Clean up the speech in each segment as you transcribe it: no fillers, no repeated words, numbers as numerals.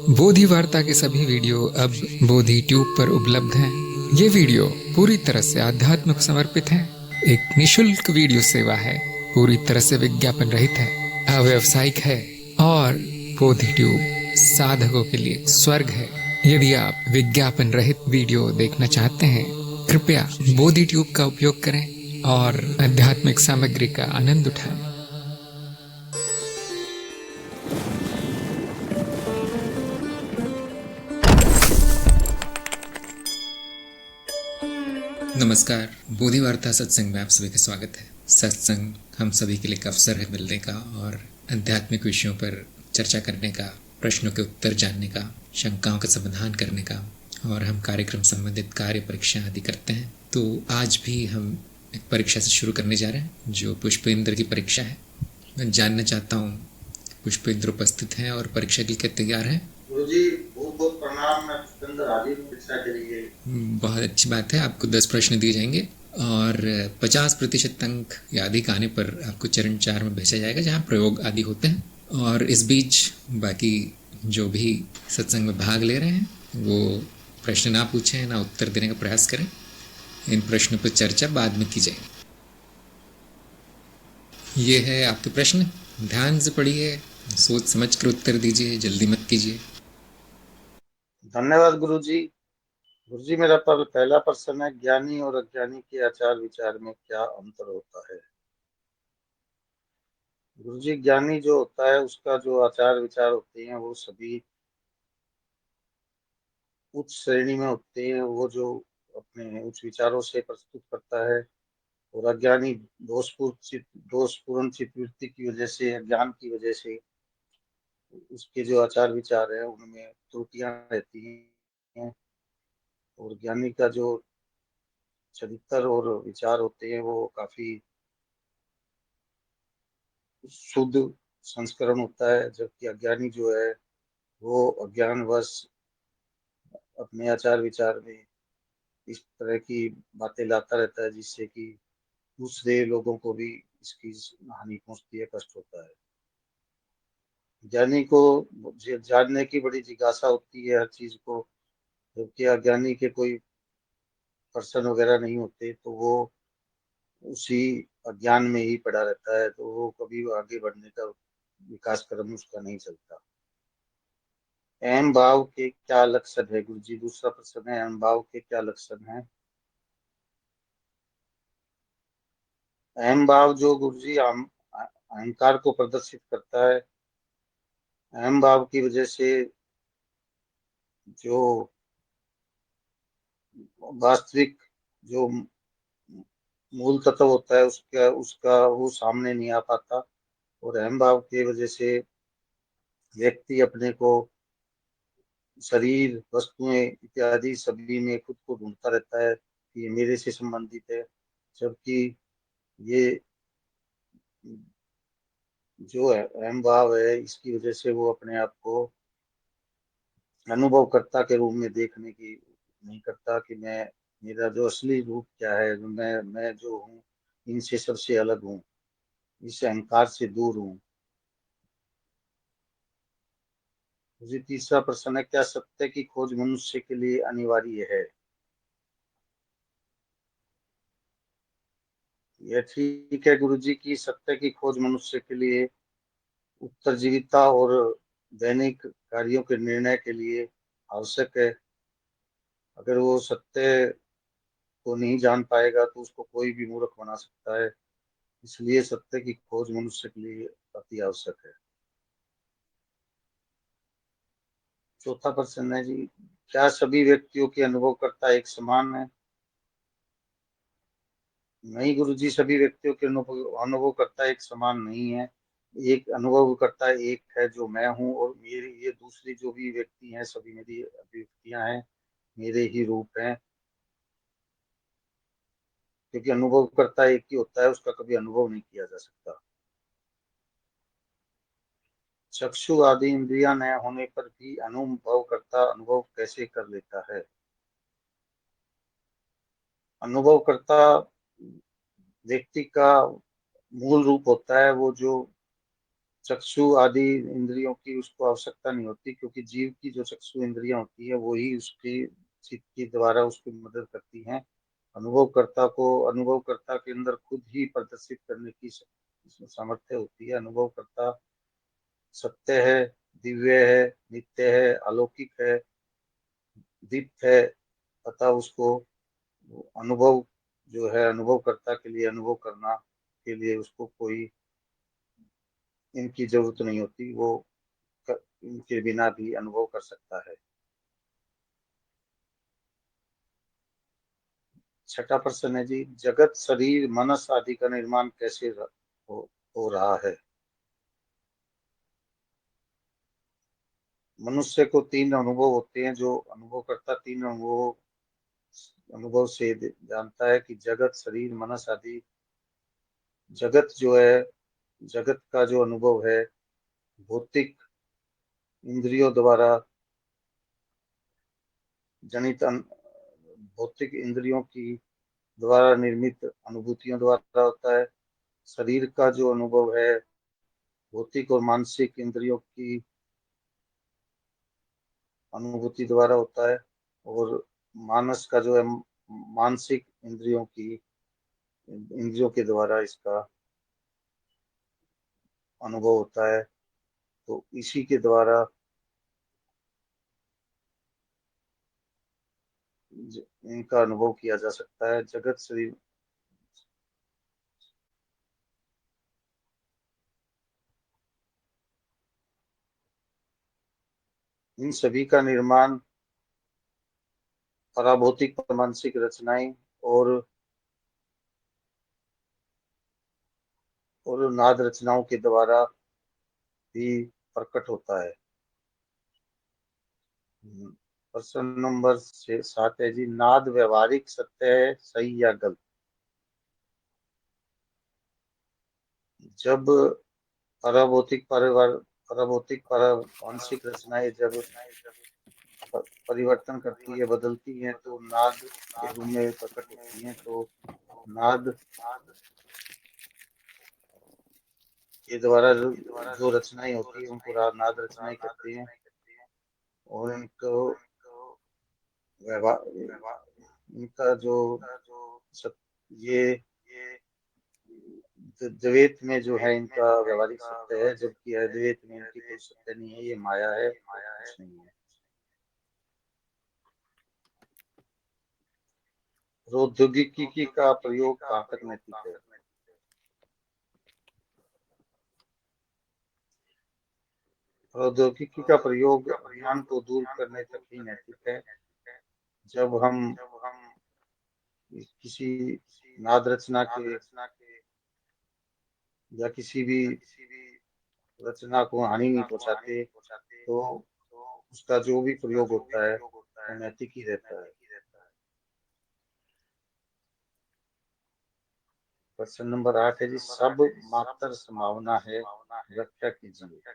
बोधि वार्ता के सभी वीडियो अब बोधि ट्यूब पर उपलब्ध हैं। ये वीडियो पूरी तरह से आध्यात्म को समर्पित है। एक निशुल्क वीडियो सेवा है, पूरी तरह से विज्ञापन रहित है, अव्यवसायिक है और बोधि ट्यूब साधकों के लिए स्वर्ग है। यदि आप विज्ञापन रहित वीडियो देखना चाहते हैं, कृपया बोधि ट्यूब का उपयोग करें और आध्यात्मिक सामग्री का आनंद उठाएं। नमस्कार। बोधि वार्ता सत्संग में आप सभी का स्वागत है। सत्संग हम सभी के लिए एक अवसर है मिलने का और आध्यात्मिक विषयों पर चर्चा करने का, प्रश्नों के उत्तर जानने का, शंकाओं का समाधान करने का, और हम कार्यक्रम संबंधित कार्य परीक्षा आदि करते हैं। तो आज भी हम एक परीक्षा से शुरू करने जा रहे हैं जो पुष्पेंद्र की परीक्षा है। मैं जानना चाहता हूँ पुष्पेंद्र उपस्थित हैं और परीक्षा के लिए तैयार हैं। गुरुजी बहुत बहुत प्रणाम। मैं पुष्पेंद्र हाजिर हूँ परीक्षा के लिए। बहुत अच्छी बात है। आपको 10 प्रश्न दिए जाएंगे और 50% अंक या अधिक आने पर आपको चरण 4 में भेजा जाएगा जहाँ प्रयोग आदि होते हैं। और इस बीच बाकी जो भी सत्संग में भाग ले रहे हैं वो प्रश्न ना पूछें, ना उत्तर देने का प्रयास करें। इन प्रश्नों पर चर्चा बाद में की जाएगी। ये है आपके प्रश्न, ध्यान से पढ़िए, सोच समझ कर उत्तर दीजिए, जल्दी मत कीजिए। धन्यवाद गुरुजी। गुरुजी मेरा पहला प्रश्न है, ज्ञानी और अज्ञानी के आचार विचार में क्या अंतर होता है? गुरुजी ज्ञानी जो होता है उसका जो आचार विचार होते हैं वो सभी उच्च श्रेणी में होते हैं। वो जो अपने उच्च विचारों से प्रस्तुत करता है। और अज्ञानी दोषपूर्ण चित्तवृत्ति की वजह से, अज्ञान की वजह से उसके जो आचार विचार है उनमें त्रुटियां रहती हैं। और ज्ञानी का जो चरित्र और विचार होते हैं वो काफी शुद्ध संस्करण होता है। जबकि अज्ञानी जो है वो अज्ञानवश अपने आचार विचार में इस तरह की बातें लाता रहता है जिससे कि दूसरे लोगों को भी इसकी हानि पहुंचती है, कष्ट होता है। ज्ञानी को जानने की बड़ी जिज्ञासा होती है हर चीज को। जबकि अज्ञानी के कोई पर्सन वगैरह नहीं होते तो वो उसी अज्ञान में ही पड़ा रहता है, तो वो कभी आगे बढ़ने का विकास क्रम उसका नहीं चलता। अहम भाव के क्या लक्षण है गुरुजी? दूसरा प्रश्न है, अहम भाव के क्या लक्षण है? अहम भाव जो गुरुजी अहंकार को प्रदर्शित करता है। अहम भाव की वजह से जो वास्तविक जो मूल तत्व होता है उसका उसका वो सामने नहीं आ पाता। और अहम भाव की वजह से व्यक्ति अपने को शरीर, वस्तुएं इत्यादि सभी में खुद को ढूंढता रहता है कि ये मेरे से संबंधित है। जबकि ये जो है अहम भाव है, इसकी वजह से वो अपने आप को अनुभवकर्ता के रूप में देखने की नहीं करता कि मैं, मेरा जो असली रूप क्या है, जो मैं जो हूँ इनसे सबसे अलग हूँ, इस अहंकार से दूर हूँ। मुझे तीसरा प्रश्न है, क्या सत्य की खोज मनुष्य के लिए अनिवार्य है? यह ठीक है गुरु जी की सत्य की खोज मनुष्य के लिए उत्तरजीविता और दैनिक कार्यों के निर्णय के लिए आवश्यक है। अगर वो सत्य को नहीं जान पाएगा तो उसको कोई भी मूर्ख बना सकता है। इसलिए सत्य की खोज मनुष्य के लिए अति आवश्यक है। चौथा प्रश्न है जी, क्या सभी व्यक्तियों के अनुभवकर्ता एक समान है? नहीं गुरु जी, सभी व्यक्तियों के अनुभवकर्ता एक समान नहीं है। एक अनुभवकर्ता एक है जो मैं हूँ, और मेरी ये दूसरी जो भी व्यक्ति हैं सभी मेरी अभिव्यक्तियां हैं, मेरे ही रूप हैं। क्योंकि अनुभवकर्ता एक ही होता है, उसका कभी अनुभव नहीं किया जा सकता। चक्षु आदि इंद्रियां न होने पर भी अनुभवकर्ता अनुभव कैसे कर लेता है? अनुभवकर्ता व्यक्ति का मूल रूप होता है वो जो चक्षु आदि इंद्रियों की उसको आवश्यकता नहीं होती, क्योंकि जीव की जो चक्षु इंद्रियां होती है वो ही उसकी चित्त के द्वारा उसकी मदद करती हैं। अनुभवकर्ता के अंदर खुद ही प्रदर्शित करने की सामर्थ्य होती है। अनुभवकर्ता सत्य है, दिव्य है, नित्य है, अलौकिक है, दीप्त है। अतः उसको अनुभव जो है, अनुभवकर्ता के लिए अनुभव करना के लिए उसको कोई इनकी जरूरत नहीं होती। वो इनके बिना भी अनुभव कर सकता है। छठा प्रश्न है जी, जगत शरीर मनस आदि का निर्माण कैसे हो रहा है। मनुष्य को तीन अनुभव होते हैं, जो अनुभव करता तीन अनुभव से जानता है कि जगत शरीर मनस आदि। जगत जो है, जगत का जो अनुभव है भौतिक इंद्रियों द्वारा जनित भौतिक इंद्रियों की द्वारा निर्मित अनुभूतियों द्वारा होता है। शरीर का जो अनुभव है भौतिक और मानसिक इंद्रियों की अनुभूति द्वारा होता है। और मानस का जो है मानसिक इंद्रियों के द्वारा इसका अनुभव होता है। तो इसी के द्वारा इनका अनुभव किया जा सकता है। जगत शरीर इन सभी का निर्माण पराभौतिक और मानसिक रचनाएं और नाद रचनाओं के द्वारा भी प्रकट होता है। प्रश्न नंबर 7 है जी, नाद व्यवहारिक सत्य है, सही या गलत। जब पराभौतिक पारमांशिक रचनाएं जब परिवर्तन करती है, बदलती हैं, तो नाद के रूप में प्रकट होती हैं। तो नाद के द्वारा जो रचनाएं होती है उनको नाद रचनाएं कहते हैं। और इनको व्यवहार इनका जो सत, ये द्वैत में जो है इनका व्यवहारिक सत्य है, जबकि अद्वैत में इनकी कोई सत्य नहीं है, ये माया है और कुछ नहीं है। प्रौद्योगिकी का प्रयोग कहाँ तक नैतिक है। प्रौद्योगिकी का प्रयोग अज्ञान को दूर करने तक ही नैतिक है। जब हम किसी नाद रचना के या किसी भी रचना को हानि नहीं पहुंचाते, तो उसका जो भी प्रयोग होता है वो नैतिक ही रहता है। प्रश्न नंबर 8 है जी, सब मात्र संभावना है, व्याख्या कीजिए।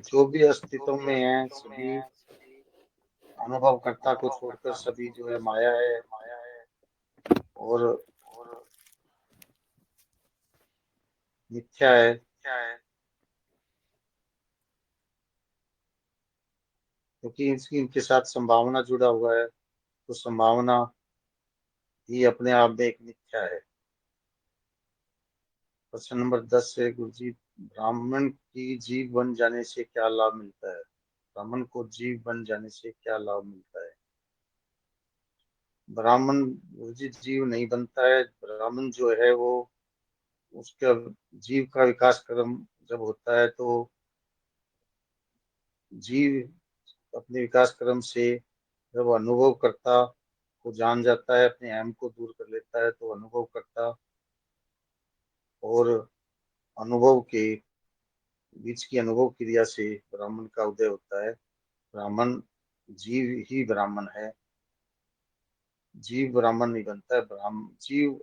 जो भी अस्तित्व में है सभी अनुभवकर्ता को छोड़कर सभी जो है माया है। और मिथ्या है, क्योंकि इसकी इनके साथ संभावना जुड़ा हुआ है। तो संभावना ही अपने आप में एक मिथ्या है। प्रश्न नंबर 10 है गुरु जी, ब्राह्मण की जीव बन जाने से क्या लाभ मिलता है। ब्राह्मण को जीव बन जाने से क्या लाभ मिलता है। ब्राह्मण गुरु जी जीव नहीं बनता है। ब्राह्मण जो है वो उसका जीव का विकास क्रम जब होता है, तो जीव अपने विकास क्रम से जब अनुभव करता को जान जाता है, अपने अहम को दूर कर लेता है, तो अनुभव करता और अनुभव के बीच की अनुभव क्रिया से ब्राह्मण का उदय होता है। ब्राह्मण जीव ही ब्राह्मण है, जीव ब्राह्मण नहीं बनता है। जीव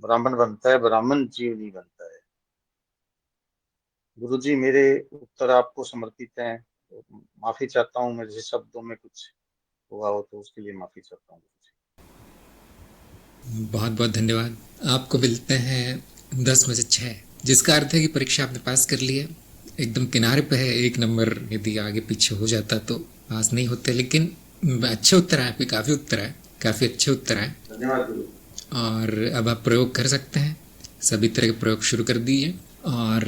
ब्राह्मण बनता है, ब्राह्मण जीव नहीं बनता है। गुरु जी मेरे उत्तर आपको समर्पित हैं, तो माफी चाहता हूँ मेरे शब्दों में कुछ हुआ हो तो उसके लिए माफी चाहता हूँ गुरु जी। बहुत बहुत धन्यवाद। आपको मिलते हैं 10 में से 6 जिसका अर्थ है कि परीक्षा आपने पास कर ली है, एकदम किनारे पे है। 1 नंबर यदि आगे पीछे हो जाता तो पास नहीं होते, लेकिन अच्छे उत्तर आए, आपके काफ़ी उत्तर आए, काफ़ी अच्छे उत्तर आए। धन्यवाद गुरु। और अब आप प्रयोग कर सकते हैं, सभी तरह के प्रयोग शुरू कर दीजिए। और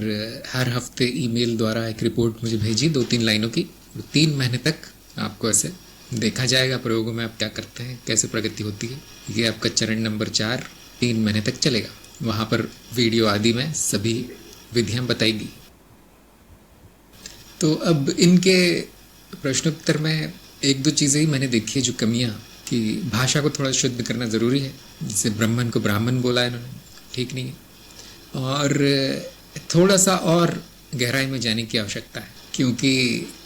हर हफ्ते ईमेल द्वारा एक रिपोर्ट मुझे भेजिए 2-3 लाइनों की। 3 महीने तक आपको ऐसे देखा जाएगा प्रयोगों में आप क्या करते हैं, कैसे प्रगति होती है। ये आपका चरण नंबर 4 3 महीने तक चलेगा। वहाँ पर वीडियो आदि में सभी विधियाँ बताएगी। तो अब इनके प्रश्नोत्तर में 1-2 चीज़ें ही मैंने देखी है जो कमियाँ, कि भाषा को थोड़ा शुद्ध करना ज़रूरी है। जैसे ब्राह्मण को ब्राह्मण बोला है इन्होंने, ठीक नहीं है। और थोड़ा सा और गहराई में जाने की आवश्यकता है, क्योंकि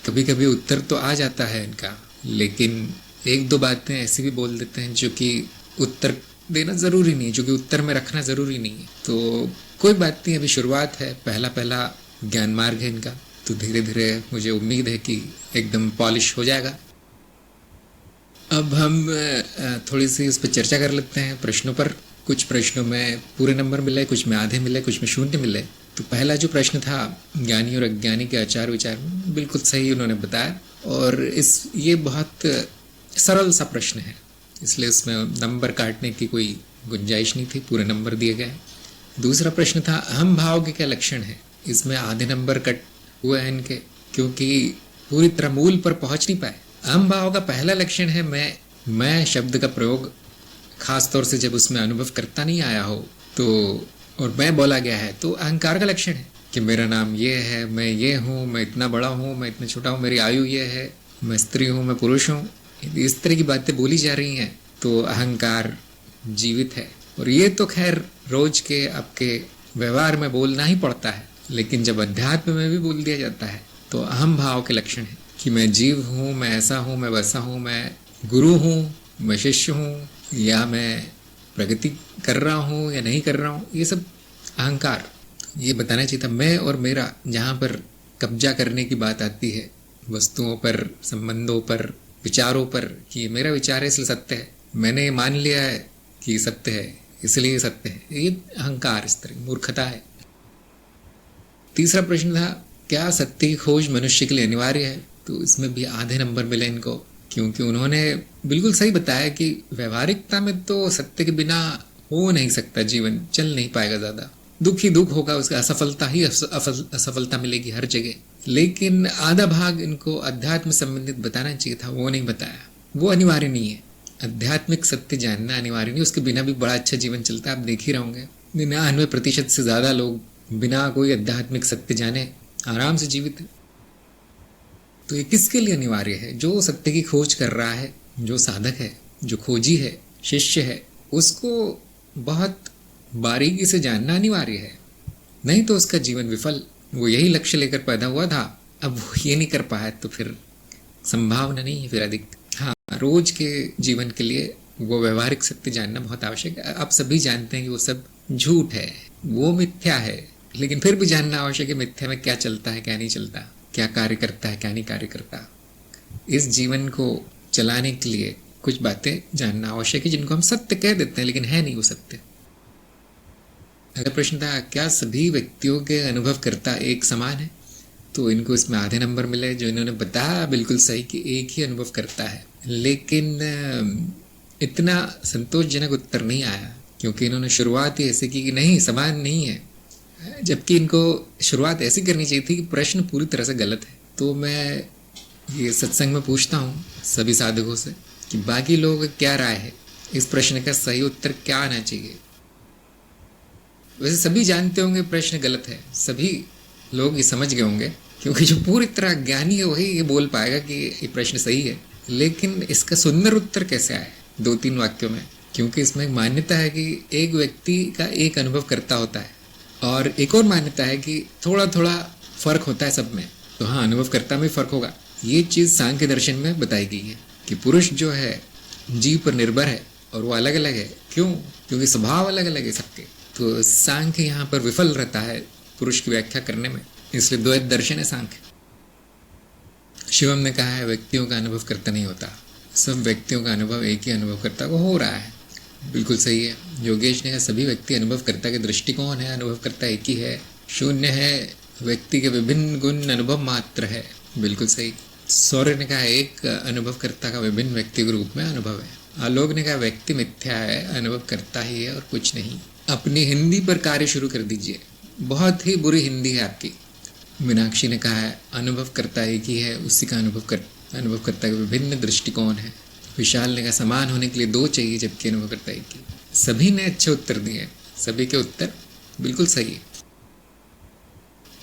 कभी कभी उत्तर तो आ जाता है इनका, लेकिन 1-2 बातें ऐसी भी बोल देते हैं जो कि उत्तर देना ज़रूरी नहीं है, जो कि उत्तर में रखना ज़रूरी नहीं है। तो कोई बात नहीं, अभी शुरुआत है, पहला ज्ञान मार्ग है इनका। तो धीरे धीरे मुझे उम्मीद है कि एकदम पॉलिश हो जाएगा। अब हम थोड़ी सी उस पर चर्चा कर लेते हैं, प्रश्नों पर। कुछ प्रश्नों में पूरे नंबर मिले, कुछ में आधे मिले, कुछ में 0 मिले। तो पहला जो प्रश्न था ज्ञानी और अज्ञानी के आचार विचार में, बिल्कुल सही उन्होंने बताया। और ये बहुत सरल सा प्रश्न है, इसलिए उसमें नंबर काटने की कोई गुंजाइश नहीं थी, पूरे नंबर दिए गए। दूसरा प्रश्न था अहम भाव के क्या लक्षण है। इसमें आधे नंबर कट हुए हैं इनके, क्योंकि पूरी तरह मूल पर पहुंच नहीं पाए। अहम भाव का पहला लक्षण है मैं शब्द का प्रयोग, खास तौर से जब उसमें अनुभव करता नहीं आया हो तो, और मैं बोला गया है, तो अहंकार का लक्षण है कि मेरा नाम ये है, मैं ये हूँ, मैं इतना बड़ा हूँ, मैं इतना छोटा हूँ, मेरी आयु ये है, मैं स्त्री हूँ, मैं पुरुष हूँ। इस तरह की बातें बोली जा रही हैं तो अहंकार जीवित है। और ये तो खैर रोज के आपके व्यवहार में बोलना ही पड़ता है, लेकिन जब अध्यात्म में भी बोल दिया जाता है तो अहम भाव के लक्षण है कि मैं जीव हूँ, मैं ऐसा हूँ, मैं वैसा हूँ, मैं गुरु हूँ, मैं शिष्य हूँ, या मैं प्रगति कर रहा हूँ या नहीं कर रहा हूँ। ये सब अहंकार। ये बताना चाहिए था मैं और मेरा, जहाँ पर कब्जा करने की बात आती है वस्तुओं पर, संबंधों पर, विचारों पर, कि मेरा विचार है इसलिए सत्य है, मैंने ये मान लिया है कि सत्य है इसलिए सत्य है। ये अहंकार, इस तरह मूर्खता है। तीसरा प्रश्न था क्या सत्य की खोज मनुष्य के लिए अनिवार्य है। तो इसमें भी आधे नंबर मिले इनको, क्योंकि उन्होंने बिल्कुल सही बताया कि व्यवहारिकता में तो सत्य के बिना हो नहीं सकता, जीवन चल नहीं पाएगा, ज़्यादा दुख ही दुख होगा, उसका असफलता ही असफलता मिलेगी हर जगह। लेकिन आधा भाग इनको अध्यात्म संबंधित बताना चाहिए था, वो नहीं बताया। वो अनिवार्य नहीं है, आध्यात्मिक सत्य जानना अनिवार्य नहीं, उसके बिना भी बड़ा अच्छा जीवन चलता है। आप देख ही रहोगे 99% से ज़्यादा लोग बिना कोई आध्यात्मिक सत्य जाने आराम से जीवित है। तो ये किसके लिए अनिवार्य है? जो सत्य की खोज कर रहा है, जो साधक है, जो खोजी है, शिष्य है, उसको बहुत बारीकी से जानना अनिवार्य है, नहीं तो उसका जीवन विफल। वो यही लक्ष्य लेकर पैदा हुआ था, अब वो ये नहीं कर पाया तो फिर संभावना नहीं है फिर अधिक। हाँ, रोज के जीवन के लिए वो व्यवहारिक सत्य जानना बहुत आवश्यक है। आप सभी जानते हैं कि वो सब झूठ है, वो मिथ्या है, लेकिन फिर भी जानना आवश्यक है मिथ्या में क्या चलता है, क्या नहीं चलता, क्या कार्य करता है, क्या नहीं कार्य करता। इस जीवन को चलाने के लिए कुछ बातें जानना आवश्यक है, जिनको हम सत्य कह देते हैं लेकिन है नहीं वो सत्य। अगला प्रश्न था क्या सभी व्यक्तियों के अनुभवकर्ता एक समान है। तो इनको इसमें आधे नंबर मिले। जो इन्होंने बताया बिल्कुल सही कि एक ही अनुभव करता है, लेकिन इतना संतोषजनक उत्तर नहीं आया, क्योंकि इन्होंने शुरुआत ही ऐसे की कि नहीं, समान नहीं है, जबकि इनको शुरुआत ऐसी करनी चाहिए थी कि प्रश्न पूरी तरह से गलत है। तो मैं ये सत्संग में पूछता हूँ सभी साधकों से कि बाकी लोगों की क्या राय है, इस प्रश्न का सही उत्तर क्या आना चाहिए। वैसे सभी जानते होंगे प्रश्न गलत है, सभी लोग ये समझ गए होंगे, क्योंकि जो पूरी तरह ज्ञानी है वही ये बोल पाएगा कि ये प्रश्न सही है। लेकिन इसका सुंदर उत्तर कैसे आए 2-3 वाक्यों में, क्योंकि इसमें एक मान्यता है कि एक व्यक्ति का एक अनुभव करता होता है, और एक और मान्यता है कि थोड़ा थोड़ा फर्क होता है सब में। तो हाँ, अनुभव करता में फर्क होगा। ये चीज़ सांख्य दर्शन में बताई गई है कि पुरुष जो है जीव पर निर्भर है और वो अलग अलग है। क्यों? क्योंकि स्वभाव अलग अलग है सबके। तो सांख्य यहाँ पर विफल रहता है पुरुष की व्याख्या करने में, इसलिए द्वैत दर्शन है सांख्य। शिवम ने कहा है व्यक्तियों का अनुभव करता नहीं होता, सब व्यक्तियों का अनुभव एक ही अनुभवकर्ता को हो रहा है। बिल्कुल सही है। योगेश ने कहा सभी व्यक्ति अनुभवकर्ता के दृष्टिकोण है, अनुभवकर्ता एक ही है, शून्य है, व्यक्ति के विभिन्न गुण अनुभव मात्र है। बिल्कुल सही। सौर्य ने कहा एक अनुभवकर्ता का विभिन्न व्यक्ति के रूप में अनुभव है। आलोक ने कहा व्यक्ति मिथ्या है, अनुभव करता ही है और कुछ नहीं। अपनी हिंदी पर कार्य शुरू कर दीजिए, बहुत ही बुरी हिंदी है आपकी। मीनाक्षी ने कहा है अनुभव करता एक ही है, उसी का अनुभव करता के विभिन्न दृष्टिकोण है। विशाल ने कहा समान होने के लिए दो चाहिए जबकि अनुभव करता एक ही। सभी ने अच्छे उत्तर दिए, सभी के उत्तर बिल्कुल सही है।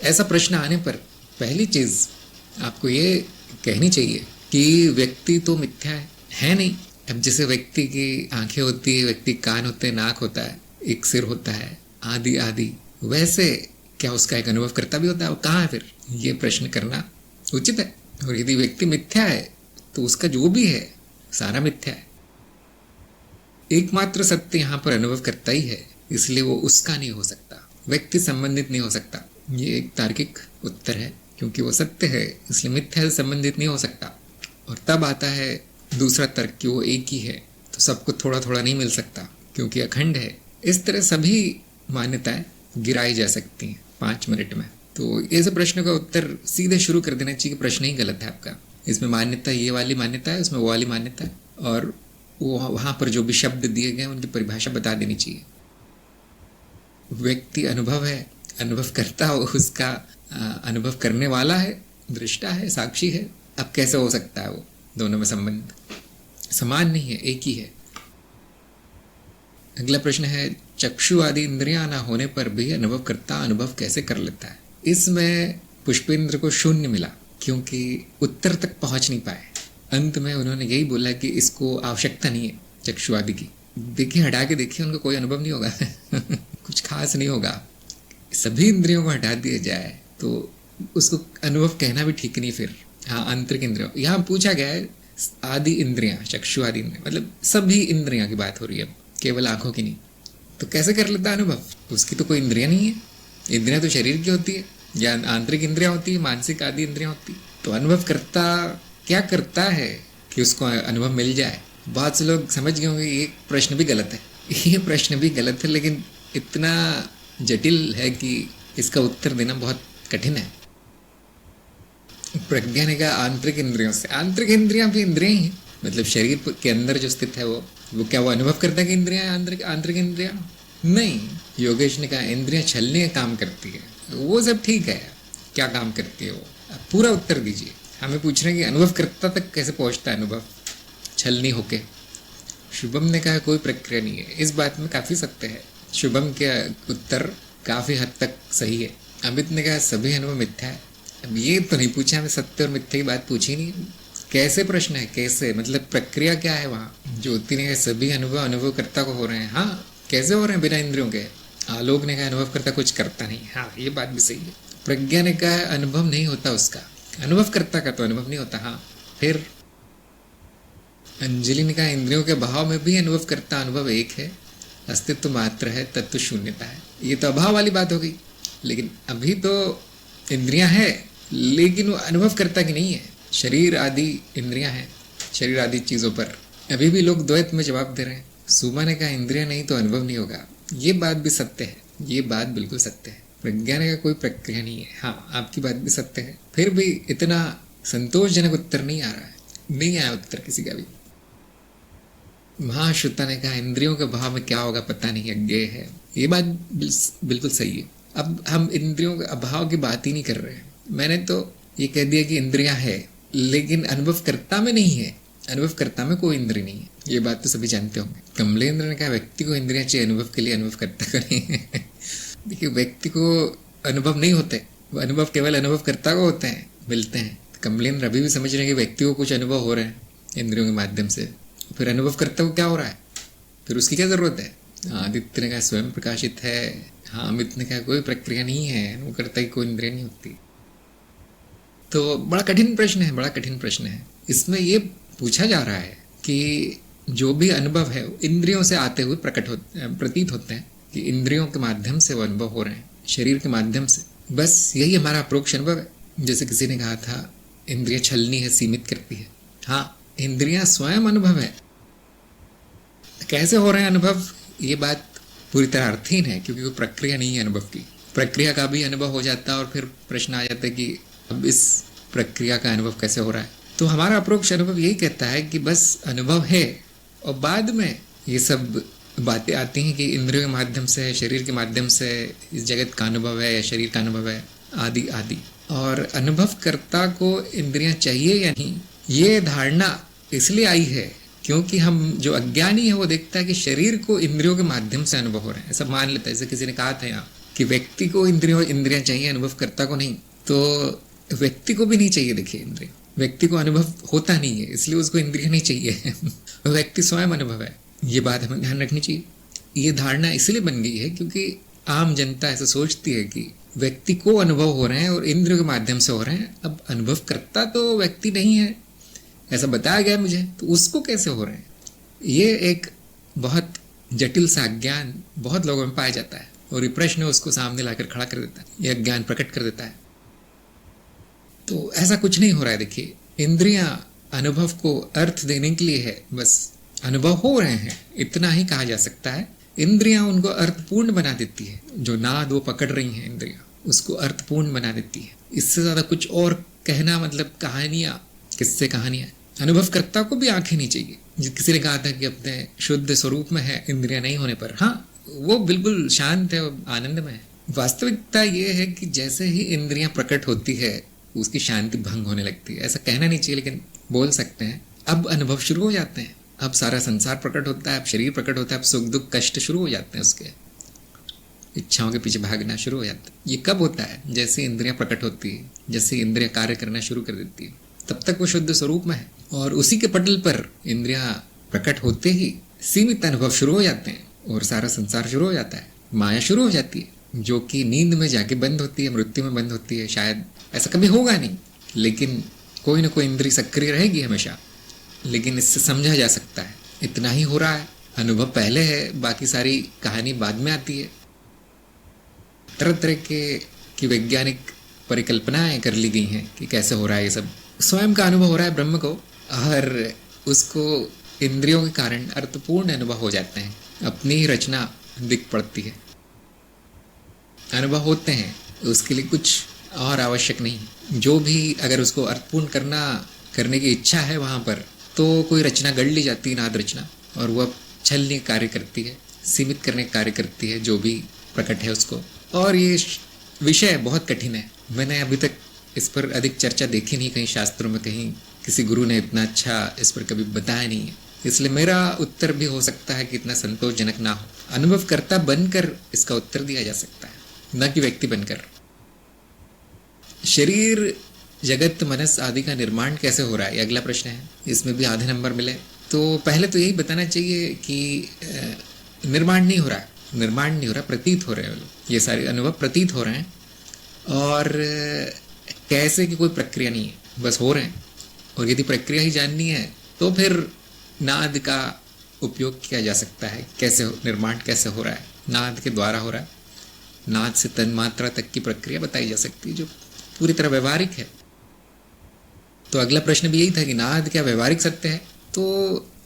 ऐसा प्रश्न आने पर पहली चीज आपको ये कहनी चाहिए कि व्यक्ति तो मिथ्या है नहीं। अब जैसे व्यक्ति की आंखें होती है, व्यक्ति कान होते हैं, नाक होता है, एक सिर होता है, आदि आदि, वैसे क्या उसका एक अनुभव करता भी होता है? वो कहाँ है फिर? ये प्रश्न करना उचित है। और यदि व्यक्ति मिथ्या है तो उसका जो भी है सारा मिथ्या है। एकमात्र सत्य यहाँ पर अनुभव करता ही है, इसलिए वो उसका नहीं हो सकता, व्यक्ति संबंधित नहीं हो सकता। ये एक तार्किक उत्तर है, क्योंकि वो सत्य है इसलिए मिथ्या से संबंधित नहीं हो सकता। और तब आता है दूसरा तर्क कि वो एक ही है तो सबको थोड़ा थोड़ा नहीं मिल सकता क्योंकि अखंड है। इस तरह सभी मान्यताएं गिराई जा सकती हैं 5 मिनट में। तो ऐसे प्रश्न का उत्तर सीधे शुरू कर देना चाहिए कि प्रश्न ही गलत है आपका। इसमें मान्यता ये वाली मान्यता है, उसमें वो वाली मान्यता है, और वो वहाँ पर जो भी शब्द दिए गए उनकी परिभाषा बता देनी चाहिए। व्यक्ति अनुभव है, अनुभव करता हो, उसका अनुभव करने वाला है, दृष्टा है, साक्षी है। अब कैसे हो सकता है वो? दोनों में संबंध समान नहीं है, एक ही है। अगला प्रश्न है चक्षु आदि इंद्रियां ना होने पर भी अनुभवकर्ता अनुभव कैसे कर लेता है? इसमें पुष्पेंद्र को 0 मिला क्योंकि उत्तर तक पहुंच नहीं पाए। अंत में उन्होंने यही बोला कि इसको आवश्यकता नहीं है चक्षु आदि की। देखिए, हटा के देखिए, उनको कोई अनुभव नहीं होगा कुछ खास नहीं होगा। सभी इंद्रियों को हटा दिया जाए तो उसको अनुभव कहना भी ठीक नहीं फिर। हाँ, आंतरिक इंद्रियों, यहाँ पूछा गया है आदि इंद्रियां, चक्षु आदि इंद्रियां, मतलब सभी इंद्रियां की बात हो रही है, केवल आंखों की नहीं। तो कैसे कर लेता अनुभव? उसकी तो कोई इंद्रिया नहीं है। इंद्रियां तो शरीर की होती है, या आंतरिक इंद्रियां होती है, मानसिक आदि इंद्रियां होती है। तो अनुभव करता क्या करता है कि उसको अनुभव मिल जाए? बहुत से लोग समझ गए होंगे ये प्रश्न भी गलत है, ये प्रश्न भी गलत है, लेकिन इतना जटिल है कि इसका उत्तर देना बहुत कठिन है। प्रज्ञा ने कहा आंतरिक इंद्रियों से। आंतरिक इंद्रियां भी इंद्रियां ही हैं, मतलब शरीर के अंदर जो स्थित है वो क्या वो अनुभव करता है कि इंद्रियां आंतरिक इंद्रियां? नहीं। योगेश ने कहा इंद्रियां छलने का काम करती है। वो सब ठीक है, क्या काम करती है वो? पूरा उत्तर दीजिए। हमें पूछ रहे हैं कि अनुभवकर्ता तक कैसे पहुंचता है अनुभव छलनी होके। शुभम ने कहा कोई प्रक्रिया नहीं है। इस बात में काफी सत्य है, शुभम के उत्तर काफी हद तक सही है। अमित ने कहा सभी अनुभव मिथ्या है। अब ये तो नहीं पूछा, हमें सत्य और मिथ्या की बात पूछी नहीं। कैसे प्रश्न है, कैसे, मतलब प्रक्रिया क्या है वहाँ? ज्योति ने कहा सभी अनुभवकर्ता को हो रहे हैं। हाँ, कैसे हो रहे हैं बिना इंद्रियों के? आलोक ने कहा अनुभवकर्ता कुछ करता नहीं। हाँ, ये बात भी सही है। प्रज्ञा ने कहा अनुभव नहीं होता उसका, अनुभवकर्ता का तो अनुभव नहीं होता। हाँ, फिर अंजलि ने कहा इंद्रियों के भाव में भी अनुभवकर्ता अनुभव एक है, अस्तित्व मात्र है, तत्व शून्यता है। ये तो अभाव वाली बात हो गई, लेकिन अभी तो इंद्रियां है लेकिन वो अनुभवकर्ता की नहीं है। शरीर आदि इंद्रियां हैं, शरीर आदि चीजों पर अभी भी लोग द्वैत में जवाब दे रहे हैं। सुमा ने कहा इंद्रियां नहीं तो अनुभव नहीं होगा। ये बात भी सत्य है, ये बात बिल्कुल सत्य है। प्रज्ञा ने कहा कोई प्रक्रिया नहीं है। हाँ, आपकी बात भी सत्य है, फिर भी इतना संतोषजनक उत्तर नहीं आ रहा है, नहीं आया उत्तर किसी का भी। महाश्रुता ने कहा इंद्रियों के भाव में क्या होगा पता नहीं, अज्ञेय है। ये बात बिल्कुल सही है। अब हम इंद्रियों के अभाव की बात ही नहीं कर रहे हैं। मैंने तो ये कह दिया कि इंद्रियां है लेकिन अनुभवकर्ता में नहीं है, अनुभवकर्ता में कोई इंद्रिय नहीं है। ये बात तो सभी जानते होंगे। कमलेंद्र ने कहा व्यक्ति को इंद्रियां चाहिए अनुभव के लिए, अनुभवकर्ता को नहीं देखिए, व्यक्ति को अनुभव नहीं होते, वो अनुभव केवल अनुभवकर्ता को होते हैं, मिलते हैं। कमलेंद्र अभी भी समझ रहे हैं कि व्यक्ति को कुछ अनुभव हो रहे हैं इंद्रियों के माध्यम से, फिर अनुभवकर्ता को क्या हो रहा है, फिर उसकी क्या जरूरत है? आदित्य ने कहा स्वयं प्रकाशित है। हाँ, अमित ने कहा कोई प्रक्रिया नहीं है, अनुभवकर्ता की कोई इंद्रिया नहीं होती। तो बड़ा कठिन प्रश्न है, बड़ा कठिन प्रश्न है। इसमें ये पूछा जा रहा है कि जो भी अनुभव है इंद्रियों से आते हुए प्रतीत होते हैं, कि इंद्रियों के माध्यम से वो अनुभव हो रहे हैं, शरीर के माध्यम से। बस यही हमारा अप्रोक्ष अनुभव है। जैसे किसी ने कहा था इंद्रियां छलनी है, सीमित करती है। हाँ, इंद्रियां स्वयं अनुभव है। कैसे हो रहे हैं अनुभव, ये बात पूरी तरह अर्थहीन है क्योंकि कोई प्रक्रिया नहीं है अनुभव की। प्रक्रिया का भी अनुभव हो जाता है और फिर प्रश्न आ जाता है कि अब इस प्रक्रिया का अनुभव कैसे हो रहा है। तो हमारा अपरोक्ष अनुभव यही कहता है कि बस अनुभव है और बाद में ये सब बातें आती हैं कि इंद्रियों के माध्यम से, शरीर के माध्यम से इस जगत का अनुभव है या शरीर का अनुभव है, आदि आदि। और अनुभवकर्ता को इंद्रियां चाहिए या नहीं, ये धारणा इसलिए आई है क्योंकि हम जो अज्ञानी है वो देखता है कि शरीर को इंद्रियों के माध्यम से अनुभव हो रहे हैं, ऐसा मान लेता है। जैसे किसी ने कहा था यहाँ कि व्यक्ति को इंद्रियां चाहिए, अनुभवकर्ता को नहीं। तो व्यक्ति को भी नहीं चाहिए, देखिए इंद्रिय, व्यक्ति को अनुभव होता नहीं है इसलिए उसको इंद्रिय नहीं चाहिए व्यक्ति स्वयं अनुभव है, ये बात हमें ध्यान रखनी चाहिए। ये धारणा इसलिए बन गई है क्योंकि आम जनता ऐसा सोचती है कि व्यक्ति को अनुभव हो रहे हैं और इंद्रियों के माध्यम से हो रहे हैं। अब अनुभव करता तो व्यक्ति नहीं है, ऐसा बताया गया मुझे, तो उसको कैसे हो रहे हैं? ये एक बहुत जटिल सा अज्ञान बहुत लोगों में पाया जाता है और ये प्रश्न उसको सामने लाकर खड़ा कर देता है, यह अज्ञान प्रकट कर देता है। तो ऐसा कुछ नहीं हो रहा है। देखिए, इंद्रियां अनुभव को अर्थ देने के लिए है, बस अनुभव हो रहे हैं इतना ही कहा जा सकता है। इंद्रियां उनको अर्थपूर्ण बना देती है, जो नाद वो पकड़ रही हैं इंद्रियां उसको अर्थपूर्ण बना देती है। इससे ज्यादा कुछ और कहना मतलब कहानियां, किससे कहानियां। अनुभवकर्ता को भी आंखें नहीं चाहिए। किसी ने कहा था कि अपने शुद्ध स्वरूप में है इंद्रियां नहीं होने पर, हाँ वो बिल्कुल शांत है, आनंद में है। वास्तविकता ये है कि जैसे ही इंद्रियां प्रकट होती है उसकी शांति भंग होने लगती है। ऐसा कहना नहीं चाहिए लेकिन बोल सकते हैं। अब अनुभव शुरू हो जाते हैं, अब सारा संसार प्रकट होता है, अब शरीर प्रकट होता है, अब सुख दुख कष्ट शुरू हो जाते हैं, उसके इच्छाओं के पीछे भागना शुरू हो जाता है। ये कब होता है? जैसे इंद्रियां प्रकट होती है, जैसे इंद्रियां कार्य करना शुरू कर देती है, तब तक वो शुद्ध स्वरूप में है। और उसी के पटल पर इंद्रियां प्रकट होते ही सीमित अनुभव शुरू हो जाते हैं और सारा संसार शुरू हो जाता है। माया शुरू हो जाती है जो कि नींद में जाके बंद होती है, मृत्यु में बंद होती है। शायद ऐसा कभी होगा नहीं, लेकिन कोई ना कोई इंद्रिय सक्रिय रहेगी हमेशा। लेकिन इससे समझा जा सकता है इतना ही हो रहा है, अनुभव पहले है, बाकी सारी कहानी बाद में आती है। तरह तरह की वैज्ञानिक परिकल्पनाएं कर ली गई हैं कि कैसे हो रहा है ये सब। स्वयं का अनुभव हो रहा है ब्रह्म को, और उसको इंद्रियों के कारण अर्थपूर्ण अनुभव हो जाते हैं, अपनी ही रचना दिख पड़ती है। अनुभव होते हैं, उसके लिए कुछ और आवश्यक नहीं। जो भी अगर उसको अर्थपूर्ण करने की इच्छा है वहाँ पर, तो कोई रचना गढ़ ली जाती है, नाद रचना, और वह छलने कार्य करती है, सीमित करने का कार्य करती है जो भी प्रकट है उसको। और ये विषय बहुत कठिन है, मैंने अभी तक इस पर अधिक चर्चा देखी नहीं कहीं शास्त्रों में, कहीं किसी गुरु ने इतना अच्छा इस पर कभी बताया नहीं है। इसलिए मेरा उत्तर भी हो सकता है कि इतना संतोषजनक ना हो। अनुभवकर्ता बनकर इसका उत्तर दिया जा सकता है, न कि व्यक्ति बनकर। शरीर, जगत, मनस आदि का निर्माण कैसे हो रहा है, ये अगला प्रश्न है। इसमें भी आधे नंबर मिले। तो पहले तो यही बताना चाहिए कि निर्माण नहीं हो रहा है, निर्माण नहीं हो रहा, प्रतीत हो रहे हैं ये सारे अनुभव, प्रतीत हो रहे हैं। और कैसे कि कोई प्रक्रिया नहीं है, बस हो रहे हैं। और यदि प्रक्रिया ही जाननी है तो फिर नाद का उपयोग किया जा सकता है। कैसे निर्माण कैसे हो रहा है, नाद के द्वारा हो रहा है। नाद से तन्मात्रा तक की प्रक्रिया बताई जा सकती है जो पूरी तरह व्यवहारिक है। तो अगला प्रश्न भी यही था कि नाद क्या व्यवहारिक सत्य है। तो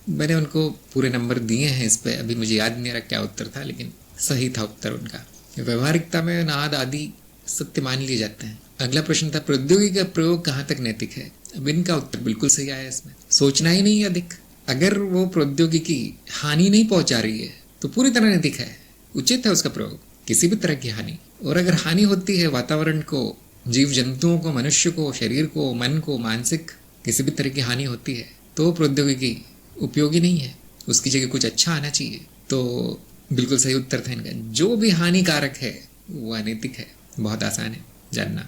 मैंने उनको पूरे नंबर दिए हैं इस पे, अभी मुझे याद नहीं आ रहा क्या उत्तर था, लेकिन सही था उत्तर उनका। व्यवहारिकता में नाद आदि सत्य मान लिए जाते हैं। अगला प्रश्न था प्रौद्योगिकी का प्रयोग कहाँ तक नैतिक है। अब इनका उत्तर बिल्कुल सही आया इसमें, सोचना ही नहीं है अधिक। अगर वो प्रौद्योगिकी हानि नहीं पहुंचा रही है तो पूरी तरह नैतिक है, उचित है उसका प्रयोग, किसी भी तरह की हानि। और अगर हानि होती है वातावरण को, जीव जंतुओं को, मनुष्य को, शरीर को, मन को, मानसिक किसी भी तरह की हानि होती है तो प्रौद्योगिकी उपयोगी नहीं है, उसकी जगह कुछ अच्छा आना चाहिए। तो बिल्कुल सही उत्तर था इनका। जो भी हानिकारक है वो अनैतिक है। बहुत आसान है जानना।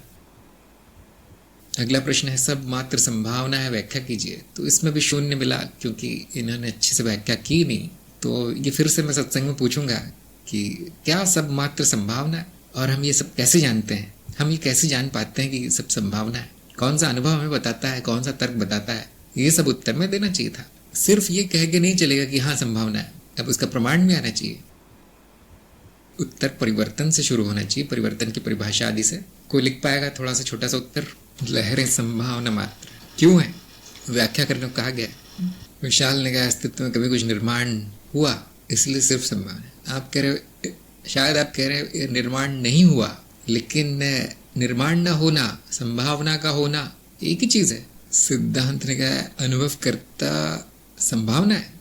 अगला प्रश्न है सब मात्र संभावना है, व्याख्या कीजिए। तो इसमें भी शून्य मिला क्योंकि इन्होंने अच्छे से व्याख्या की नहीं। तो ये फिर से मैं सत्संग में पूछूंगा कि क्या सब मात्र संभावना है, और हम ये सब कैसे जानते हैं, हम ये कैसे जान पाते हैं कि ये सब संभावना है, कौन सा अनुभव हमें बताता है, कौन सा तर्क बताता है। ये सब उत्तर में देना चाहिए था। सिर्फ ये कह के नहीं चलेगा कि हाँ संभावना है, अब उसका प्रमाण भी आना चाहिए। उत्तर परिवर्तन से शुरू होना चाहिए, परिवर्तन की परिभाषा आदि से। कोई लिख पाएगा थोड़ा सा छोटा सा उत्तर? लहरें संभावना मात्र क्यों है, व्याख्या करने को कहा गया। विशाल ने कहा अस्तित्व में कभी कुछ निर्माण हुआ इसलिए सिर्फ संभावना है। आप कह रहे, शायद आप कह रहे निर्माण नहीं हुआ लेकिन निर्माण न होना, संभावना का होना एक ही चीज है। सिद्धांत ने कहा अनुभवकर्ता संभावना है।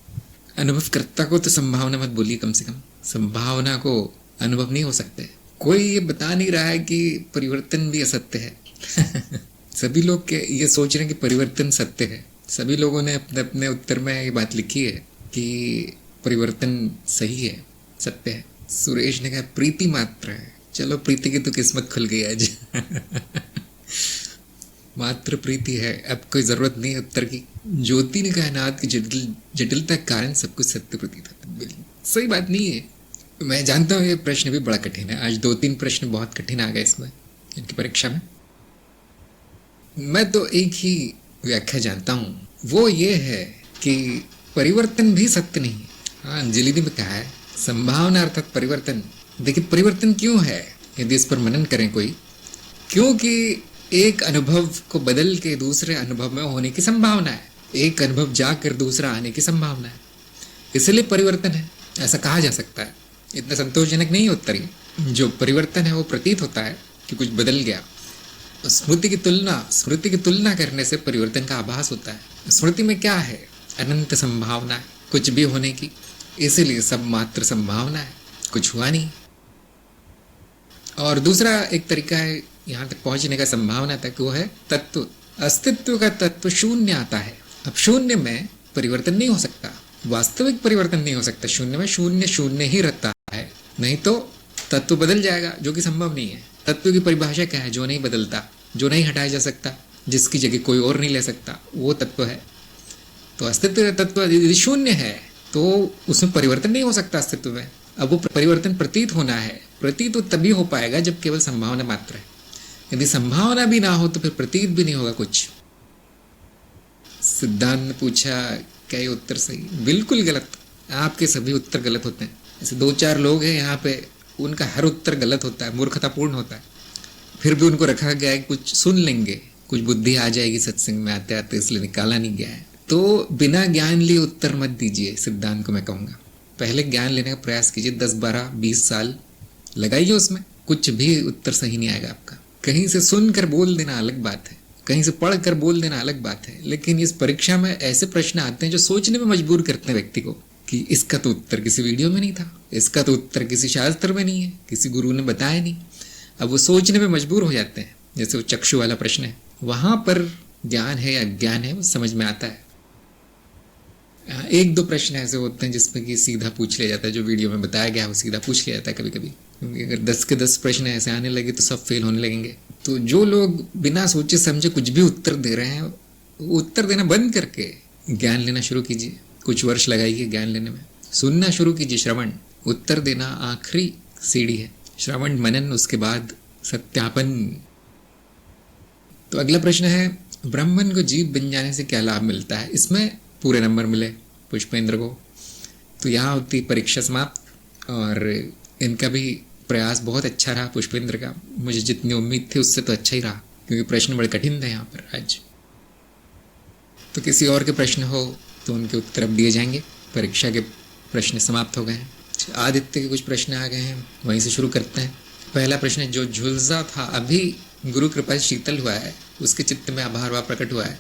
अनुभवकर्ता को तो संभावना मत बोलिए, कम से कम संभावना को अनुभव नहीं हो सकते। कोई ये बता नहीं रहा है कि परिवर्तन भी असत्य है। सभी लोग ये सोच रहे हैं कि परिवर्तन सत्य है। सभी लोगों ने अपने अपने उत्तर में ये बात लिखी है कि परिवर्तन सही है, सत्य है। सुरेश ने कहा प्रीति मात्र है। चलो, प्रीति की तो किस्मत खुल गई आज। मात्र प्रीति है, अब कोई जरूरत नहीं है उत्तर की। ज्योति ने कहा नाथ की जटिलता के कारण सब कुछ सत्य प्रतीत होता है। सही बात नहीं है। मैं जानता हूँ ये प्रश्न भी बड़ा कठिन है। आज 2-3 प्रश्न बहुत कठिन आ गए इसमें, इनकी परीक्षा में। मैं तो एक ही व्याख्या जानता हूँ, वो ये है कि परिवर्तन भी सत्य नहीं है। हाँ, अंजलि ने भी कहा है संभावना अर्थात परिवर्तन। देखिए परिवर्तन क्यों है, यदि इस पर मनन करें कोई, क्योंकि एक अनुभव को बदल के दूसरे अनुभव में होने की संभावना है, एक अनुभव जाकर दूसरा आने की संभावना है, इसलिए परिवर्तन है, ऐसा कहा जा सकता है। इतना संतोषजनक नहीं उत्तर ये। जो परिवर्तन है वो प्रतीत होता है कि कुछ बदल गया। स्मृति की तुलना करने से परिवर्तन का आभास होता है। स्मृति में क्या है, अनंत संभावना है कुछ भी होने की, इसीलिए सब मात्र संभावना है, कुछ हुआ नहीं। और दूसरा एक तरीका है यहाँ तक पहुंचने का संभावना तक, वो है तत्व। अस्तित्व का तत्व शून्य आता है। अब शून्य में परिवर्तन नहीं हो सकता, वास्तविक परिवर्तन नहीं हो सकता। शून्य में शून्य शून्य ही रहता है, नहीं तो तत्व बदल जाएगा, जो कि संभव नहीं है। तत्व की परिभाषा क्या है, जो नहीं बदलता, जो नहीं हटाया जा सकता, जिसकी जगह कोई और नहीं ले सकता, वो तत्व है। तो अस्तित्व का तत्व यदि शून्य है तो उसमें परिवर्तन नहीं हो सकता अस्तित्व में। अब वो परिवर्तन प्रतीत होना है, प्रतीत तो तभी हो पाएगा जब केवल संभावना मात्र है। यदि संभावना भी ना हो तो फिर प्रतीत भी नहीं होगा कुछ। सिद्धांत ने पूछा क्या ये उत्तर सही? बिल्कुल गलत। आपके सभी उत्तर गलत होते हैं। ऐसे 2-4 लोग हैं यहाँ पे, उनका हर उत्तर गलत होता है, मूर्खतापूर्ण होता है। फिर भी उनको रखा गया है कुछ सुन लेंगे, कुछ बुद्धि आ जाएगी सत्संग में आते आते, इसलिए निकाला नहीं गया है। तो बिना ज्ञान लिए उत्तर मत दीजिए, सिद्धांत को मैं कहूँगा। पहले ज्ञान लेने का प्रयास कीजिए, 10, 12, 20 साल लगाइए उसमें, कुछ भी उत्तर सही नहीं आएगा आपका। कहीं से सुनकर बोल देना अलग बात है, कहीं से पढ़ कर बोल देना अलग बात है, लेकिन इस परीक्षा में ऐसे प्रश्न आते हैं जो सोचने में मजबूर करते हैं व्यक्ति को कि इसका तो उत्तर किसी वीडियो में नहीं था, इसका तो उत्तर किसी शास्त्र में नहीं है, किसी गुरु ने बताया नहीं। अब वो सोचने में मजबूर हो जाते हैं। जैसे वो चक्षु वाला प्रश्न है, वहां पर ज्ञान है या अज्ञान है वो समझ में आता है। 1-2 प्रश्न ऐसे होते हैं जिसमें कि सीधा पूछ लिया जाता है, जो वीडियो में बताया गया है वो सीधा पूछ लिया जाता है कभी कभी, क्योंकि अगर 10 के 10 प्रश्न ऐसे आने लगे तो सब फेल होने लगेंगे। तो जो लोग बिना सोचे समझे कुछ भी उत्तर दे रहे हैं, उत्तर देना बंद करके ज्ञान लेना शुरू कीजिए। कुछ वर्ष लगाइए ज्ञान लेने में, सुनना शुरू कीजिए। श्रवण, उत्तर देना आखिरी सीढ़ी है। श्रवण, मनन, उसके बाद सत्यापन। तो अगला प्रश्न है, ब्राह्मण को जीव बन जाने से क्या लाभ मिलता है? इसमें पूरे नंबर मिले पुष्पेंद्र को। तो यहाँ होती परीक्षा समाप्त, और इनका भी प्रयास बहुत अच्छा रहा पुष्पेंद्र का। मुझे जितनी उम्मीद थी उससे तो अच्छा ही रहा, क्योंकि प्रश्न बड़े कठिन थे यहाँ पर आज। तो किसी और के प्रश्न हो तो उनके उत्तर अब दिए जाएंगे। परीक्षा के प्रश्न समाप्त हो गए हैं। आदित्य के कुछ प्रश्न आ गए हैं, वहीं से शुरू करते हैं। पहला प्रश्न, जो झुलसा था अभी गुरु कृपा से शीतल हुआ है, उसके चित्त में आभार भाव प्रकट हुआ है,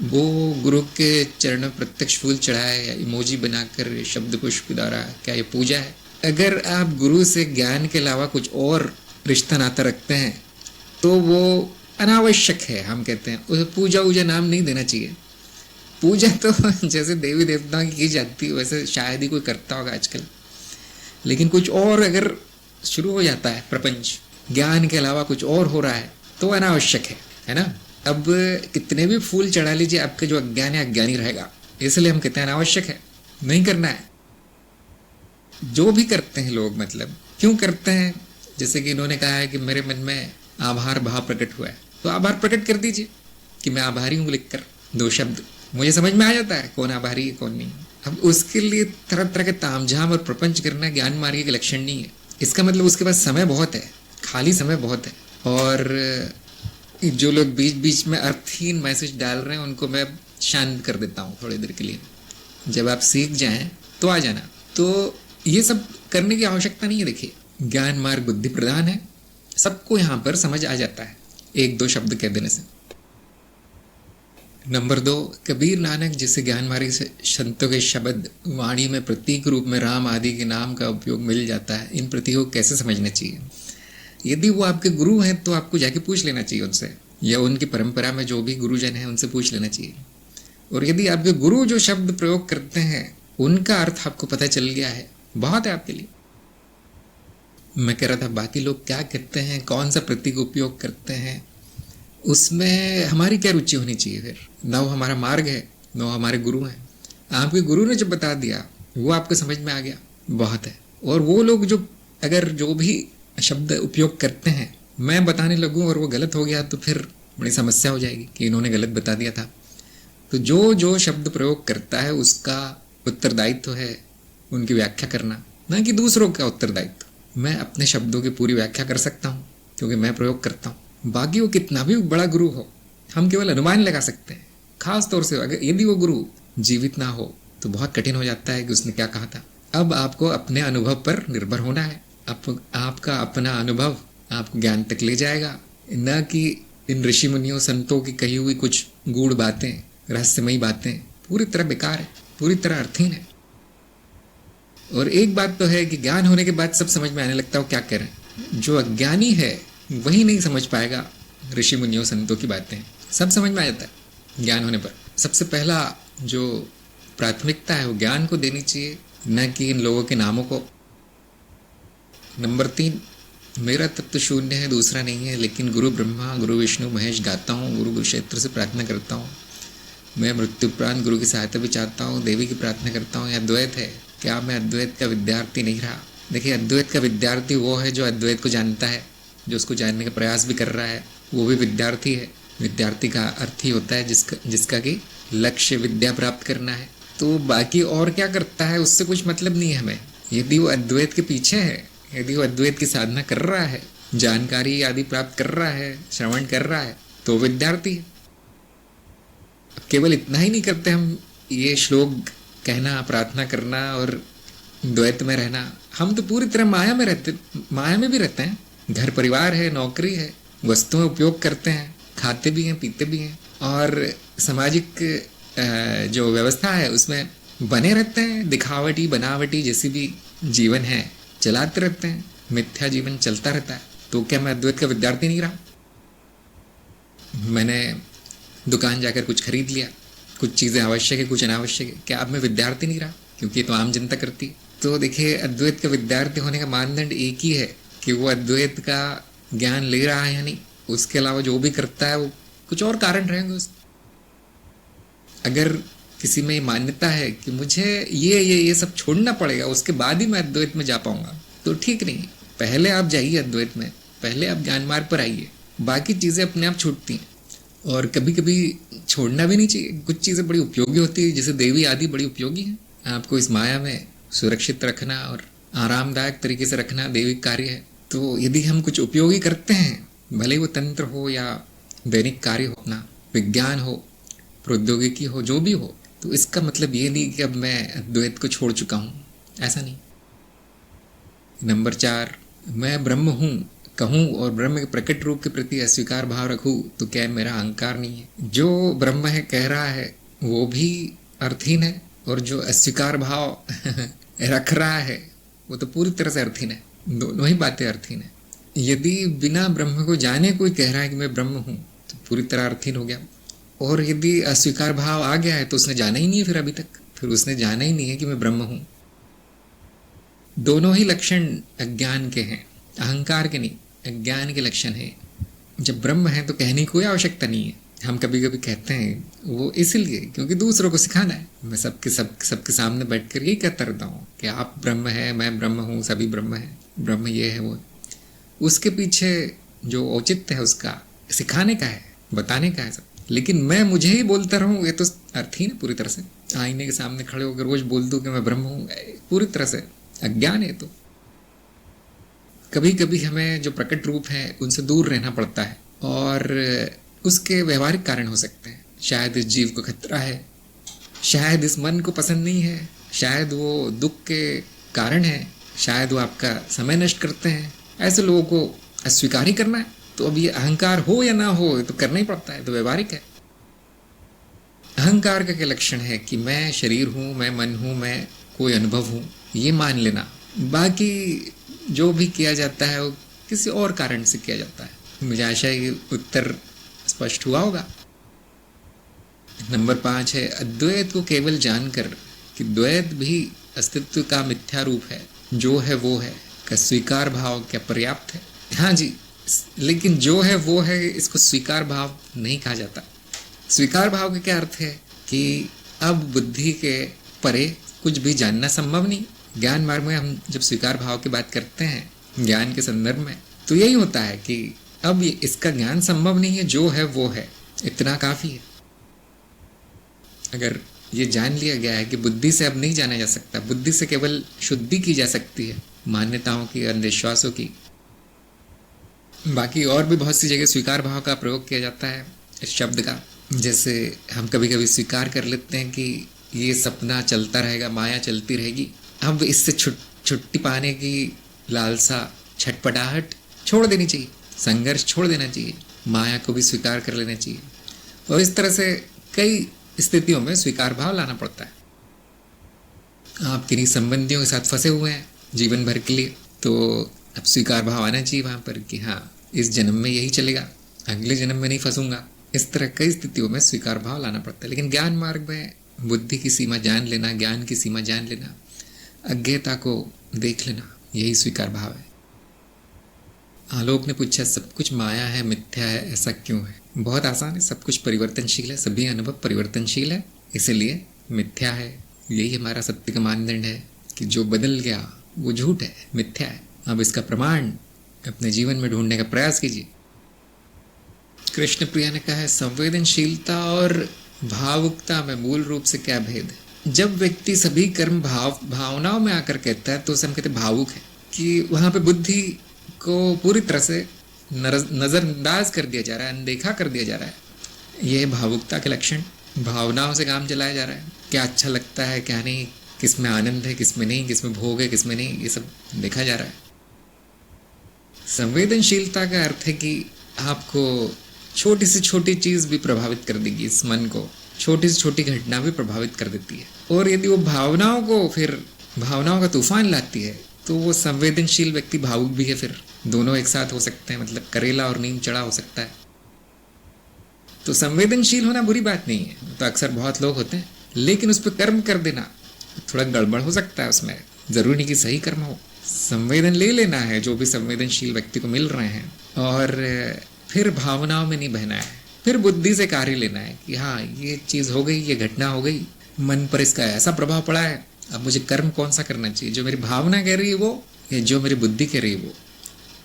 वो गुरु के चरण में प्रत्यक्ष फूल चढ़ाए या इमोजी बनाकर शब्द पुष्प द्वारा, क्या ये पूजा है? अगर आप गुरु से ज्ञान के अलावा कुछ और रिश्ता नाता रखते हैं तो वो अनावश्यक है। हम कहते हैं उसे पूजा वूजा नाम नहीं देना चाहिए। पूजा तो जैसे देवी देवताओं की जाती है वैसे शायद ही कोई करता होगा आजकल, लेकिन कुछ और अगर शुरू हो जाता है प्रपंच, ज्ञान के अलावा कुछ और हो रहा है, तो अनावश्यक है ना। अब कितने भी फूल चढ़ा लीजिए, आपका जो अज्ञान है अज्ञानी रहेगा। इसलिए हम कहते हैं अनावश्यक है, नहीं करना है। जो भी करते हैं लोग, मतलब क्यों करते हैं? जैसे कि इन्होंने कहा है कि मेरे मन में आभार भाव प्रकट हुआ है, तो आभार प्रकट कर दीजिए कि मैं आभारी हूँ लिखकर 2 शब्द। मुझे समझ में आ जाता है कौन आभारी है कौन नहीं। अब उसके लिए तरह तरह के तामझाम और प्रपंच करना ज्ञान मार्ग के लक्षण नहीं है। इसका मतलब उसके पास समय बहुत है, खाली समय बहुत है। और जो लोग बीच बीच में अर्थहीन मैसेज डाल रहे हैं उनको मैं शांत कर देता हूँ थोड़ी देर के लिए। जब आप सीख जाएं तो आ जाना। तो ये सब करने की आवश्यकता नहीं है। देखिए, ज्ञान मार्ग बुद्धि प्रदान है, सबको यहाँ पर समझ आ जाता है एक दो शब्द कह देने से। नंबर 2, कबीर नानक जिसे ज्ञानमार्गी से संतों के शब्द वाणी में प्रतीक रूप में राम आदि के नाम का उपयोग मिल जाता है, इन प्रतीकों को कैसे समझना चाहिए? यदि वो आपके गुरु हैं तो आपको जाके पूछ लेना चाहिए उनसे, या उनकी परंपरा में जो भी गुरुजन हैं उनसे पूछ लेना चाहिए। और यदि आपके गुरु जो शब्द प्रयोग करते हैं उनका अर्थ आपको पता चल गया है, बहुत है आपके लिए। मैं कह रहा था बाकी लोग क्या कहते हैं, कौन सा प्रतीक उपयोग करते हैं, उसमें हमारी क्या रुचि होनी चाहिए? फिर न वो हमारा मार्ग है, न वो हमारे गुरु हैं। आपके गुरु ने जो बता दिया वो आपको समझ में आ गया, बहुत है। और वो लोग जो अगर जो भी शब्द उपयोग करते हैं मैं बताने लगूं और वो गलत हो गया तो फिर बड़ी समस्या हो जाएगी कि इन्होंने गलत बता दिया था। तो जो जो शब्द प्रयोग करता है उसका उत्तरदायित्व है उनकी व्याख्या करना, ना कि दूसरों का उत्तरदायित्व। मैं अपने शब्दों की पूरी व्याख्या कर सकता हूँ क्योंकि मैं प्रयोग करता हूँ, बाकी वो कितना भी बड़ा गुरु हो हम केवल अनुमान लगा सकते हैं। खास तौर से अगर यदि वो गुरु जीवित ना हो तो बहुत कठिन हो जाता है कि उसने क्या कहा था। अब आपको अपने अनुभव पर निर्भर होना है। आपका अपना अनुभव आपको ज्ञान तक ले जाएगा, न कि इन ऋषि मुनियों संतों की कही हुई कुछ गूढ़ बातें, रहस्यमयी बातें पूरी तरह बेकार है, पूरी तरह अर्थहीन है। और एक बात तो है कि ज्ञान होने के बाद सब समझ में आने लगता है वो क्या कह रहे हैं। जो अज्ञानी है वही नहीं समझ पाएगा ऋषि मुनियों संतों की बातें, सब समझ में आ जाता है ज्ञान होने पर। सबसे पहला जो प्राथमिकता है वो ज्ञान को देनी चाहिए, न कि इन लोगों के नामों को। नंबर 3, मेरा तत्व शून्य है, दूसरा नहीं है, लेकिन गुरु ब्रह्मा गुरु विष्णु महेश गाता हूँ, गुरु क्षेत्र से प्रार्थना करता हूँ। मैं मृत्युपरांत गुरु की सहायता भी चाहता हूँ, देवी की प्रार्थना करता हूँ। यह अद्वैत है, क्या मैं अद्वैत का विद्यार्थी नहीं रहा? देखिए, अद्वैत का विद्यार्थी वो है जो अद्वैत को जानता है, जो उसको जानने का प्रयास भी कर रहा है, वो भी विद्यार्थी है। विद्यार्थी का अर्थ ही होता है जिसका कि लक्ष्य विद्या प्राप्त करना है। तो बाकी और क्या करता है उससे कुछ मतलब नहीं है हमें। यदि वो अद्वैत के पीछे है, यदि वो अद्वैत की साधना कर रहा है, जानकारी आदि प्राप्त कर रहा है, श्रवण कर रहा है, तो विद्यार्थी है। केवल इतना ही नहीं करते हम, ये श्लोक कहना, प्रार्थना करना और द्वैत में रहना। हम तो पूरी तरह माया में रहते, माया में भी रहते हैं। घर परिवार है, नौकरी है, वस्तुएं उपयोग करते हैं, खाते भी हैं, पीते भी हैं, और सामाजिक जो व्यवस्था है उसमें बने रहते हैं। दिखावटी बनावटी जैसी भी जीवन है चलाते रहते हैं, मिथ्या जीवन चलता रहता है। तो क्या मैं अद्वैत का विद्यार्थी नहीं रहा? मैंने दुकान जाकर कुछ खरीद लिया, कुछ चीज़ें आवश्यक है, कुछ अनावश्यक है, क्या अब मैं विद्यार्थी नहीं रहा? क्योंकि ये तो आम जनता करती है। तो देखिए, अद्वैत का विद्यार्थी होने का मानदंड एक ही है कि वो अद्वैत का ज्ञान ले रहा है या नहीं। उसके अलावा जो भी करता है वो कुछ और कारण रहेंगे उसके। अगर किसी में मान्यता है कि मुझे ये सब छोड़ना पड़ेगा उसके बाद ही मैं अद्वैत में जा पाऊंगा, तो ठीक नहीं। पहले आप जाइए अद्वैत में, पहले आप ज्ञान मार्ग पर आइए, बाकी चीज़ें अपने आप छूटती हैं। और कभी कभी छोड़ना भी नहीं चाहिए। कुछ चीज़ें बड़ी उपयोगी होती है, जैसे देवी आदि बड़ी उपयोगी हैं। आपको इस माया में सुरक्षित रखना और आरामदायक तरीके से रखना दैविक कार्य है। तो यदि हम कुछ उपयोगी करते हैं, भले वो तंत्र हो या दैनिक कार्य हो, अपना विज्ञान हो, प्रौद्योगिकी हो, जो भी हो, तो इसका मतलब ये नहीं कि अब मैं अद्वैत को छोड़ चुका हूँ, ऐसा नहीं। नंबर 4, मैं ब्रह्म हूँ कहूँ और ब्रह्म के प्रकट रूप के प्रति अस्वीकार भाव रखूँ तो क्या मेरा अहंकार नहीं है? जो ब्रह्म है कह रहा है वो भी अर्थहीन है, और जो अस्वीकार भाव रख रहा है वो तो पूरी तरह से अर्थहीन है। दोनों ही बातें अर्थहीन है। यदि बिना ब्रह्म को जाने कोई कह रहा है कि मैं ब्रह्म हूँ तो पूरी तरह अर्थहीन हो गया। और यदि अस्वीकार भाव आ गया है तो उसने जाना ही नहीं है, फिर अभी तक फिर उसने जाना ही नहीं है कि मैं ब्रह्म हूँ। दोनों ही लक्षण अज्ञान के हैं, अहंकार के नहीं, अज्ञान के लक्षण है। जब ब्रह्म है तो कहने की कोई आवश्यकता नहीं है। हम कभी कभी कहते हैं वो इसलिए क्योंकि दूसरों को सिखाना है। मैं सबके सामने बैठकर यही कहता रहता हूँ कि आप ब्रह्म है, मैं ब्रह्म हूँ, सभी ब्रह्म है, ब्रह्म ये है वो। उसके पीछे जो औचित्य है उसका सिखाने का है, बताने का है सब। लेकिन मैं मुझे ही बोलता रहूँ, ये तो अर्थहीन है पूरी तरह से। आईने के सामने खड़े होकर रोज बोल दूँ कि मैं ब्रह्म हूँ, पूरी तरह से अज्ञान है। तो कभी कभी हमें जो प्रकट रूप है उनसे दूर रहना पड़ता है, और उसके व्यवहारिक कारण हो सकते हैं। शायद इस जीव को खतरा है, शायद इस मन को पसंद नहीं है, शायद वो दुख के कारण है, शायद वो आपका समय नष्ट करते हैं। ऐसे लोगों को अस्वीकार ही करना है। तो अब ये अहंकार हो या ना हो तो करना ही पड़ता है, तो व्यवहारिक है। अहंकार का क्या लक्षण है कि मैं शरीर हूँ, मैं मन हूँ, मैं कोई अनुभव हूँ, ये मान लेना। बाकी जो भी किया जाता है वो किसी और कारण से किया जाता है। मुझे आशा है कि उत्तर स्पष्ट हुआ होगा। नंबर 5 है, अद्वैत को केवल जानकर कि द्वैत भी अस्तित्व का मिथ्या रूप है, जो है वो है, का स्वीकार भाव क्या पर्याप्त है? हाँ जी, लेकिन जो है वो है इसको स्वीकार भाव नहीं कहा जाता। स्वीकार भाव का क्या अर्थ है कि अब बुद्धि के परे कुछ भी जानना संभव नहीं। ज्ञान मार्ग में हम जब स्वीकार भाव की बात करते हैं ज्ञान के संदर्भ में, तो यही होता है कि अब इसका ज्ञान संभव नहीं है, जो है वो है, इतना काफी है। अगर ये जान लिया गया है कि बुद्धि से अब नहीं जाना जा सकता, बुद्धि से केवल शुद्धि की जा सकती है मान्यताओं की, अंधविश्वासों की। बाकी और भी बहुत सी जगह स्वीकार भाव का प्रयोग किया जाता है इस शब्द का। जैसे हम कभी कभी स्वीकार कर लेते हैं कि ये सपना चलता रहेगा, माया चलती रहेगी, अब इससे छुट्टी पाने की लालसा, छटपटाहट छोड़ देनी चाहिए, संघर्ष छोड़ देना चाहिए, माया को भी स्वीकार कर लेना चाहिए। और इस तरह से कई स्थितियों में स्वीकार भाव लाना पड़ता है। आप किन्हीं संबंधियों के साथ फंसे हुए हैं जीवन भर के लिए, तो अब स्वीकार भाव आना चाहिए वहां पर कि हाँ, इस जन्म में यही चलेगा, अगले जन्म में नहीं फंसूंगा। इस तरह कई स्थितियों में स्वीकार भाव लाना पड़ता है। लेकिन ज्ञान मार्ग में बुद्धि की सीमा जान लेना, ज्ञान की सीमा जान लेना, अज्ञेयता को देख लेना, यही स्वीकार भाव है। आलोक ने पूछा, सब कुछ माया है, मिथ्या है, ऐसा क्यों है? बहुत आसान है, सब कुछ परिवर्तनशील है, सभी अनुभव परिवर्तनशील है, इसलिए मिथ्या है। यही हमारा सत्य का मानदंड है कि जो बदल गया वो झूठ है, मिथ्या है। अब इसका प्रमाण अपने जीवन में ढूंढने का प्रयास कीजिए। कृष्ण प्रिया ने कहा है, संवेदनशीलता और भावुकता में मूल रूप से क्या भेद है? जब व्यक्ति सभी कर्म भावनाओं में आकर कहता है तो उसे हम कहते भावुक है, कि वहां पे बुद्धि को पूरी तरह से नजरअंदाज कर दिया जा रहा है, अनदेखा कर दिया जा रहा है। यह भावुकता के लक्षण। भावनाओं से काम चलाया जा रहा है, क्या अच्छा लगता है क्या नहीं, किस में आनंद है किस में नहीं, किस में भोग है किस में नहीं, ये सब देखा जा रहा है। संवेदनशीलता का अर्थ है कि आपको छोटी से छोटी चीज भी प्रभावित कर देगी, इस मन को छोटी से छोटी घटना भी प्रभावित कर देती है। और यदि वो भावनाओं को फिर भावनाओं का तूफान लाती है तो वो संवेदनशील व्यक्ति भावुक भी है। फिर दोनों एक साथ हो सकते हैं, मतलब करेला और नीम चढ़ा हो सकता है। तो संवेदनशील होना बुरी बात नहीं है, तो अक्सर बहुत लोग होते हैं, लेकिन उस पर कर्म कर देना थोड़ा गड़बड़ हो सकता है। उसमें जरूरी नहीं कि सही कर्म हो, संवेदन ले लेना है जो भी संवेदनशील व्यक्ति को मिल रहे हैं, और फिर भावनाओं में नहीं बहना है, फिर बुद्धि से कार्य लेना है कि हाँ ये चीज हो गई, ये घटना हो गई, मन पर इसका ऐसा प्रभाव पड़ा है, अब मुझे कर्म कौन सा करना चाहिए, जो मेरी भावना कह रही है वो या जो मेरी बुद्धि कह रही है वो।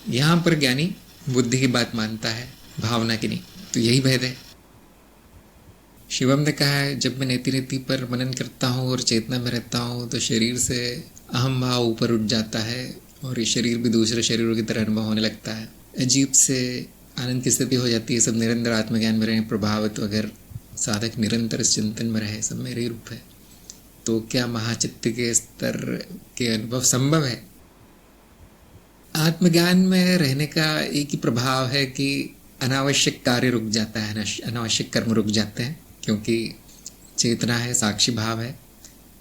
यहाँ पर ज्ञानी बुद्धि की बात मानता है, भावना की नहीं। तो यही भेद है। शिवम ने कहा है, जब मैं नेति नेति पर मनन करता हूँ और चेतना में रहता हूँ तो शरीर से अहम भाव ऊपर उठ जाता है और ये शरीर भी दूसरे शरीरों की तरह अनुभव होने लगता है। अजीब से आनंद की स्थिति हो जाती है। सब निरंतर आत्मज्ञान में रहे, प्रभावित तो अगर साधक निरंतर इस चिंतन में रहे, सब मेरे रूप है, तो क्या महाचित्त के स्तर के अनुभव संभव है? आत्मज्ञान में रहने का एक ही प्रभाव है कि अनावश्यक कार्य रुक जाता है, अनावश्यक कर्म रुक जाते हैं, क्योंकि चेतना है, साक्षी भाव है,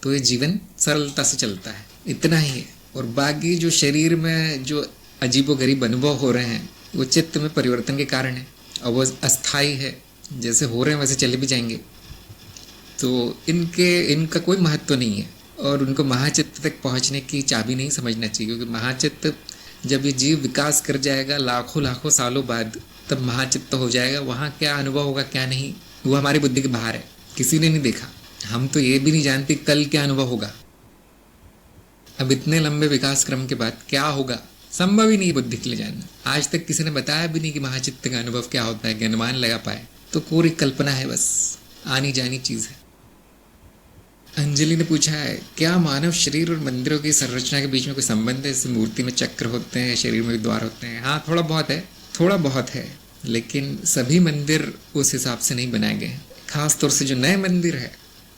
तो ये जीवन सरलता से चलता है, इतना ही है। और बाकी जो शरीर में जो अजीबोगरीब अनुभव हो रहे हैं वो चित्त में परिवर्तन के कारण है, और वो अस्थाई है, जैसे हो रहे हैं वैसे चले भी जाएंगे, तो इनका कोई महत्व नहीं है। और उनको महाचित्त तक पहुंचने की चाबी नहीं समझना चाहिए, क्योंकि महाचित्त जब ये जीव विकास कर जाएगा लाखों लाखों सालों बाद, तब महाचित्त हो जाएगा। वहाँ क्या अनुभव होगा क्या नहीं, वो हमारी बुद्धि के बाहर है, किसी ने नहीं देखा। हम तो ये भी नहीं जानते कल क्या अनुभव होगा। अब इतने लंबे विकास क्रम के बाद क्या होगा, संभव ही नहीं बुद्धि के लिए जानना। आज तक किसी ने बताया भी नहीं कि महाचित्त का अनुभव क्या होता है, कि अनुमान लगा पाए, तो पूरी कल्पना है, बस आनी जानी चीज है। अंजलि ने पूछा है, क्या मानव शरीर और मंदिरों की संरचना के बीच में कोई संबंध है? जैसे मूर्ति में चक्र होते हैं, शरीर में द्वार होते हैं। हाँ, थोड़ा बहुत है, लेकिन सभी मंदिर उस हिसाब से नहीं बनाए गए हैं। खास तौर से जो नए मंदिर है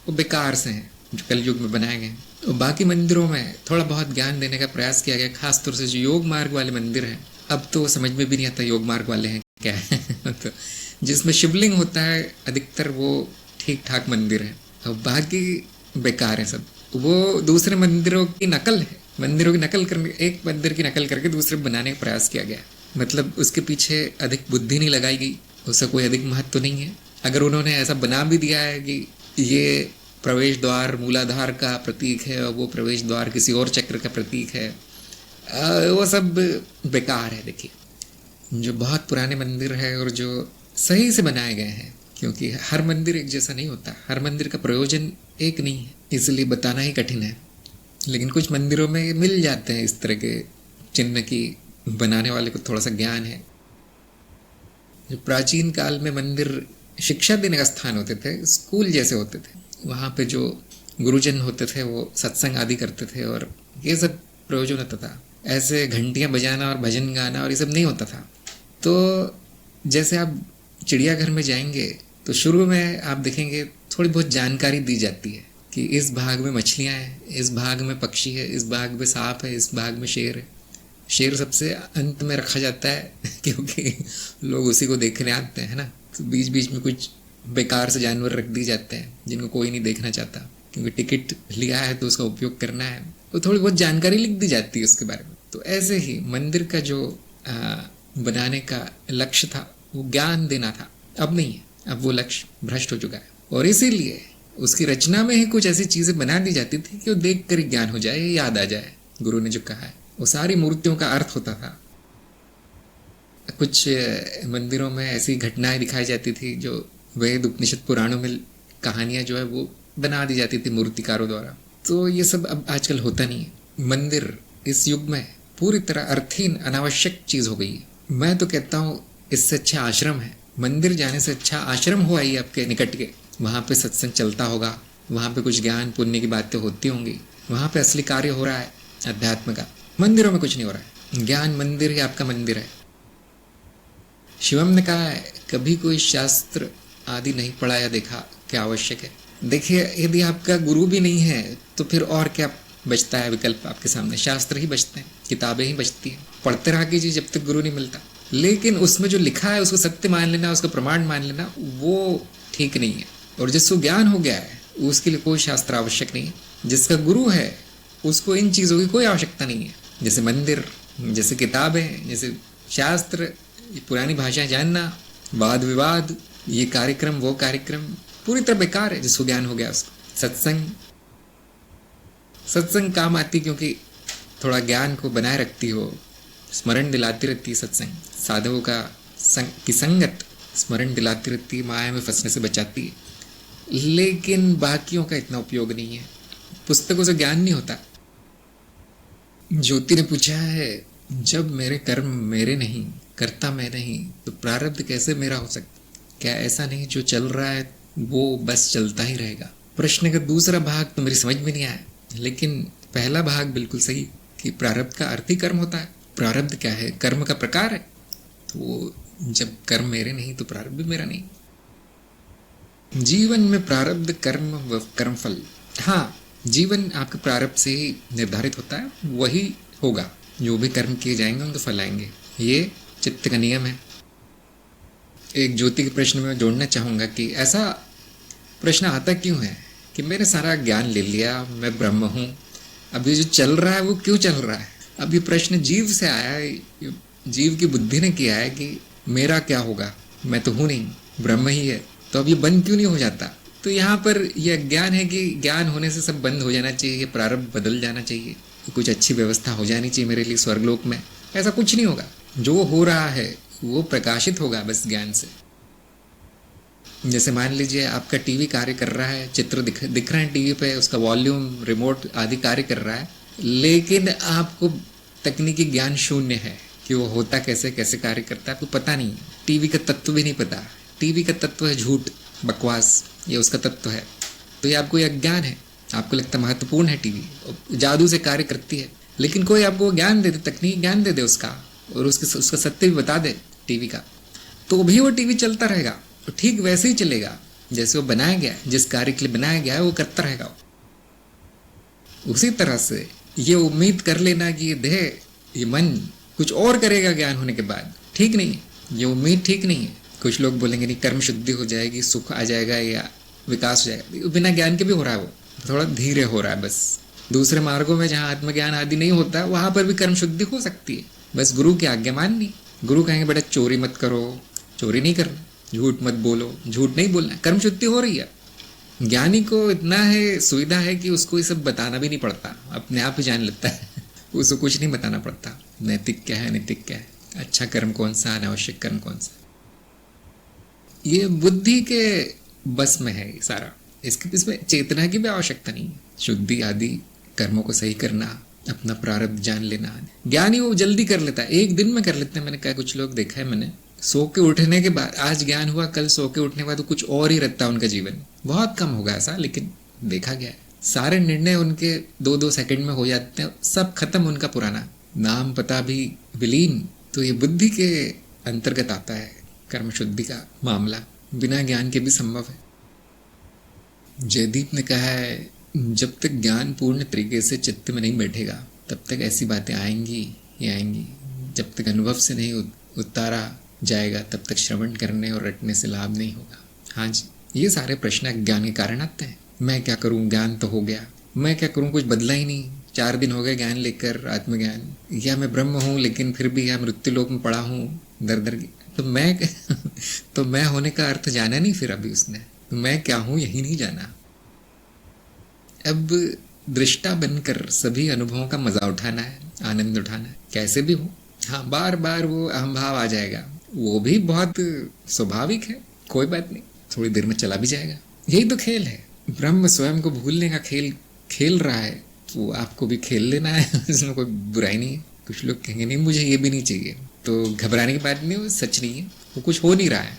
वो बेकार से हैं, जो कलयुग में बनाए गए हैं। तो बाकी मंदिरों में थोड़ा बहुत ज्ञान देने का प्रयास किया गया, खास तौर से जो योग मार्ग वाले मंदिर हैं। अब तो समझ में भी नहीं आता योग मार्ग वाले हैं क्या है। तो जिसमें शिवलिंग होता है अधिकतर वो ठीक ठाक मंदिर है, और बाकी बेकार है सब। वो दूसरे मंदिरों की नकल है, मंदिरों की नकल करने, एक मंदिर की नकल करके दूसरे बनाने का प्रयास किया गया। मतलब उसके पीछे अधिक बुद्धि नहीं लगाई गई, उसका कोई अधिक महत्व नहीं है। अगर उन्होंने ऐसा बना भी दिया है कि ये प्रवेश द्वार मूलाधार का प्रतीक है और वो प्रवेश द्वार किसी और चक्र का प्रतीक है, वो सब बेकार है। देखिए, जो बहुत पुराने मंदिर है और जो सही से बनाए गए हैं, क्योंकि हर मंदिर एक जैसा नहीं होता, हर मंदिर का प्रयोजन एक नहीं है, इसलिए बताना ही कठिन है। लेकिन कुछ मंदिरों में मिल जाते हैं इस तरह के चिन्ह की बनाने वाले को थोड़ा सा ज्ञान है। जो प्राचीन काल में मंदिर शिक्षा देने का स्थान होते थे, स्कूल जैसे होते थे, वहाँ पे जो गुरुजन होते थे वो सत्संग आदि करते थे और ये सब प्रयोजन होता था। ऐसे घंटियाँ बजाना और भजन गाना और ये सब नहीं होता था। तो जैसे आप चिड़ियाघर में जाएंगे तो शुरू में आप देखेंगे थोड़ी बहुत जानकारी दी जाती है कि इस भाग में मछलियाँ हैं, इस भाग में पक्षी है, इस भाग में सांप है, इस भाग में शेर है। शेर सबसे अंत में रखा जाता है क्योंकि लोग उसी को देखने आते हैं ना। तो बीच बीच में कुछ बेकार से जानवर रख दिए जाते हैं जिनको कोई नहीं देखना चाहता, क्योंकि टिकट लिया है तो उसका उपयोग करना है। तो थोड़ी बहुत जानकारी लिख दी जाती है उसके बारे में। तो ऐसे ही मंदिर का जो बनाने का लक्ष्य था वो ज्ञान देना था, अब नहीं है। अब वो लक्ष्य भ्रष्ट हो चुका है और इसीलिए उसकी रचना में ही कुछ ऐसी चीज़ें बना दी जाती थी कि वो देख कर ही ज्ञान हो जाए, याद आ जाए। गुरु ने जो कहा है वो सारी मूर्तियों का अर्थ होता था। कुछ मंदिरों में ऐसी घटनाएं दिखाई जाती थी जो वेद उपनिषद पुराणों में कहानियां जो है वो बना दी जाती थी मूर्तिकारों द्वारा। तो ये सब अब आजकल होता नहीं है। मंदिर इस युग में पूरी तरह अर्थहीन अनावश्यक चीज़ हो गई है। मैं तो कहता हूँ इससे अच्छा आश्रम है। मंदिर जाने से अच्छा आश्रम हो आइए आपके निकट के, वहाँ पे सत्संग चलता होगा, वहाँ पे कुछ ज्ञान पुण्य की बातें होती होंगी, वहाँ पे असली कार्य हो रहा है अध्यात्म का। मंदिरों में कुछ नहीं हो रहा है। ज्ञान मंदिर ही आपका मंदिर है। शिवम ने कहा है कभी कोई शास्त्र आदि नहीं पढ़ा या देखा, क्या आवश्यक है। देखिए, यदि आपका गुरु भी नहीं है तो फिर और क्या बचता है विकल्प आपके सामने? शास्त्र ही बचते हैं, किताबें ही बचती हैं। पढ़ते रहा कीजिए जब तक गुरु नहीं मिलता। लेकिन उसमें जो लिखा है उसको सत्य मान लेना, उसका प्रमाण मान लेना, वो ठीक नहीं है। और जिसको ज्ञान हो गया है उसके लिए कोई शास्त्र आवश्यक नहीं है। जिसका गुरु है उसको इन चीज़ों की कोई आवश्यकता नहीं है। जैसे मंदिर, जैसे किताबें, जैसे शास्त्र, पुरानी भाषाएं जानना, वाद विवाद, ये कार्यक्रम वो कार्यक्रम पूरी तरह बेकार है जिसको ज्ञान हो गया उसको। सत्संग काम आती क्योंकि थोड़ा ज्ञान को बनाए रखती हो, स्मरण दिलाती रहती है। सत्संग साधकों की संगत स्मरण दिलाती रहती है, माया में फंसने से बचाती है। लेकिन बाकियों का इतना उपयोग नहीं है। पुस्तकों से ज्ञान नहीं होता। ज्योति ने पूछा है जब मेरे कर्म मेरे नहीं, करता मैं नहीं, तो प्रारब्ध कैसे मेरा हो सकता? क्या ऐसा नहीं जो चल रहा है वो बस चलता ही रहेगा? प्रश्न का दूसरा भाग तो मेरी समझ में नहीं आया, लेकिन पहला भाग बिल्कुल सही कि प्रारब्ध का अर्थ ही कर्म होता है। प्रारब्ध क्या है? कर्म का प्रकार है। तो जब कर्म मेरे नहीं तो प्रारब्ध भी मेरा नहीं। जीवन में प्रारब्ध, कर्म व कर्मफल, हाँ, जीवन आपके प्रारब्ध से ही निर्धारित होता है, वही होगा। जो भी कर्म किए जाएंगे उनके फल आएंगे, ये चित्त का नियम है। एक ज्योति के प्रश्न में जोड़ना चाहूँगा कि ऐसा प्रश्न आता क्यों है कि मैंने सारा ज्ञान ले लिया, मैं ब्रह्म हूँ, अब ये जो चल रहा है वो क्यों चल रहा है? अब ये प्रश्न जीव से आया है, जीव की बुद्धि ने किया है कि मेरा क्या होगा, मैं तो हूँ नहीं, ब्रह्म ही है, तो अब ये बंद क्यों नहीं हो जाता? तो यहाँ पर यह अज्ञान है कि ज्ञान होने से सब बंद हो जाना चाहिए, प्रारब्ध बदल जाना चाहिए, कुछ अच्छी व्यवस्था हो जानी चाहिए मेरे लिए स्वर्गलोक में। ऐसा कुछ नहीं होगा। जो हो रहा है वो प्रकाशित होगा बस ज्ञान से। जैसे मान लीजिए आपका टीवी कार्य कर रहा है, चित्र दिख रहे हैं टीवी पे, उसका वॉल्यूम, रिमोट आदि कार्य कर रहा है, लेकिन आपको तकनीकी ज्ञान शून्य है कि वो होता कैसे, कैसे कार्य करता है, आपको पता नहीं। टीवी का तत्व भी नहीं पता। टीवी का तत्व है झूठ, बकवास, ये उसका तत्व है। तो ये आपको ये अज्ञान है। आपको लगता महत्वपूर्ण है टीवी, जादू से कार्य करती है, लेकिन कोई आपको ज्ञान दे दे, तकनीक ज्ञान दे दे उसका, और उसका सत्य भी बता दे टीवी का, तो भी वो टीवी चलता रहेगा। तो ठीक वैसे ही चलेगा जैसे वो बनाया गया है, जिस कार्य के लिए बनाया गया है वो करता रहेगा। उसी तरह से ये उम्मीद कर लेना कि ये देह, ये मन कुछ और करेगा ज्ञान होने के बाद, ठीक नहीं है, ये उम्मीद ठीक नहीं है। कुछ लोग बोलेंगे नहीं कर्म शुद्धि हो जाएगी, सुख आ जाएगा या विकास हो जाएगा, बिना ज्ञान के भी हो रहा है, वो थोड़ा धीरे हो रहा है बस। दूसरे मार्गों में जहाँ आत्मज्ञान आदि नहीं होता वहां पर भी कर्म शुद्धि हो सकती है, बस गुरु की आज्ञा माननी। गुरु कहेंगे बेटा चोरी मत करो, चोरी नहीं करना, झूठ मत बोलो, झूठ नहीं बोलना, कर्म शुद्धि हो रही है। ज्ञानी को इतना है सुविधा है कि उसको ये सब बताना भी नहीं पड़ता, अपने आप ही जान लेता है उसको कुछ नहीं बताना पड़ता, नैतिक क्या है नैतिक क्या है, अच्छा कर्म कौन सा, अनावश्यक कर्म कौन सा। ये बुद्धि के बस में है सारा, इसमें चेतना की भी आवश्यकता नहीं है। शुद्धि आदि कर्मों को सही करना, अपना प्रारब्ध जान लेना, ज्ञानी वो जल्दी कर लेता है, एक दिन में कर लेते हैं। मैंने कहा कुछ लोग देखा है मैंने, सो के उठने के बाद, आज ज्ञान हुआ कल सो के उठने के बाद तो कुछ और ही रहता है उनका जीवन। बहुत कम होगा ऐसा, लेकिन देखा गया है सारे निर्णय उनके 2-2 सेकंड में हो जाते हैं, सब खत्म उनका पुराना, नाम पता भी विलीन। तो ये बुद्धि के अंतर्गत आता है कर्म शुद्धि का मामला, बिना ज्ञान के भी संभव है। जयदीप ने कहा है जब तक ज्ञान पूर्ण तरीके से चित्त में नहीं बैठेगा तब तक ऐसी बातें आएंगी ही आएंगी, जब तक अनुभव से नहीं उतारा जाएगा तब तक श्रवण करने और रटने से लाभ नहीं होगा। हाँ जी, ये सारे प्रश्न ज्ञान के कारण आते हैं। मैं क्या करूं, ज्ञान तो हो गया, मैं क्या करूं, कुछ बदला ही नहीं, 4 दिन हो गए ज्ञान लेकर, आत्मज्ञान, या मैं ब्रह्म हूं लेकिन फिर भी या मृत्यु लोक में पड़ा हूं दर दर की, तो मैं होने का अर्थ जाना नहीं फिर अभी उसने, तो मैं क्या हूं यही नहीं जाना। अब दृष्टा बनकर सभी अनुभवों का मजा उठाना है, आनंद उठाना है, कैसे भी हो। हाँ, बार बार वो अहम भाव आ जाएगा, वो भी बहुत स्वाभाविक है, कोई बात नहीं, थोड़ी देर में चला भी जाएगा, यही तो खेल है। ब्रह्म स्वयं को भूलने का खेल खेल रहा है, तो आपको भी खेल लेना है इसमें कोई बुराई नहीं है। कुछ लोग कहेंगे नहीं मुझे ये भी नहीं चाहिए, तो घबराने की बात नहीं, वो सच नहीं है, वो कुछ हो नहीं रहा है।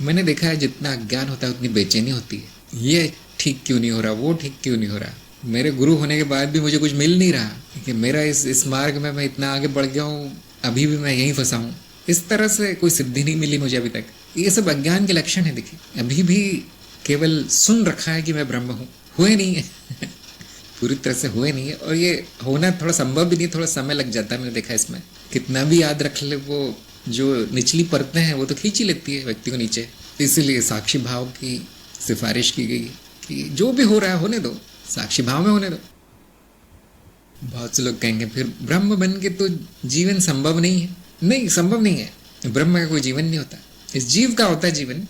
मैंने देखा है जितना ज्ञान होता है उतनी बेचैनी होती है, ये ठीक क्यों नहीं हो रहा, वो ठीक क्यों नहीं हो रहा, मेरे गुरु होने के बाद भी मुझे कुछ मिल नहीं रहा, कि मेरा इस मार्ग में मैं इतना आगे बढ़ गया हूँ, अभी भी मैं यहीं फंसा हूँ, इस तरह से कोई सिद्धि नहीं मिली मुझे अभी तक। ये सब अज्ञान के लक्षण है। देखिए अभी भी केवल सुन रखा है कि मैं ब्रह्म हूँ, हुए नहीं है पूरी तरह से हुए नहीं है, और ये होना थोड़ा संभव भी नहीं, थोड़ा समय लग जाता है। मैंने देखा इसमें कितना भी याद रख ले, वो जो निचली परतें हैं वो तो खींच ही लेती है व्यक्ति को नीचे। इसीलिए साक्षी भाव की सिफारिश की गई कि जो भी हो रहा है होने दो, साक्षी भाव में होने दो। बहुत से लोग कहेंगे फिर ब्रह्म बन के तो जीवन संभव नहीं है। नहीं, संभव नहीं है, ब्रह्म का कोई जीवन नहीं होता, इस जीव का होता है जीवन।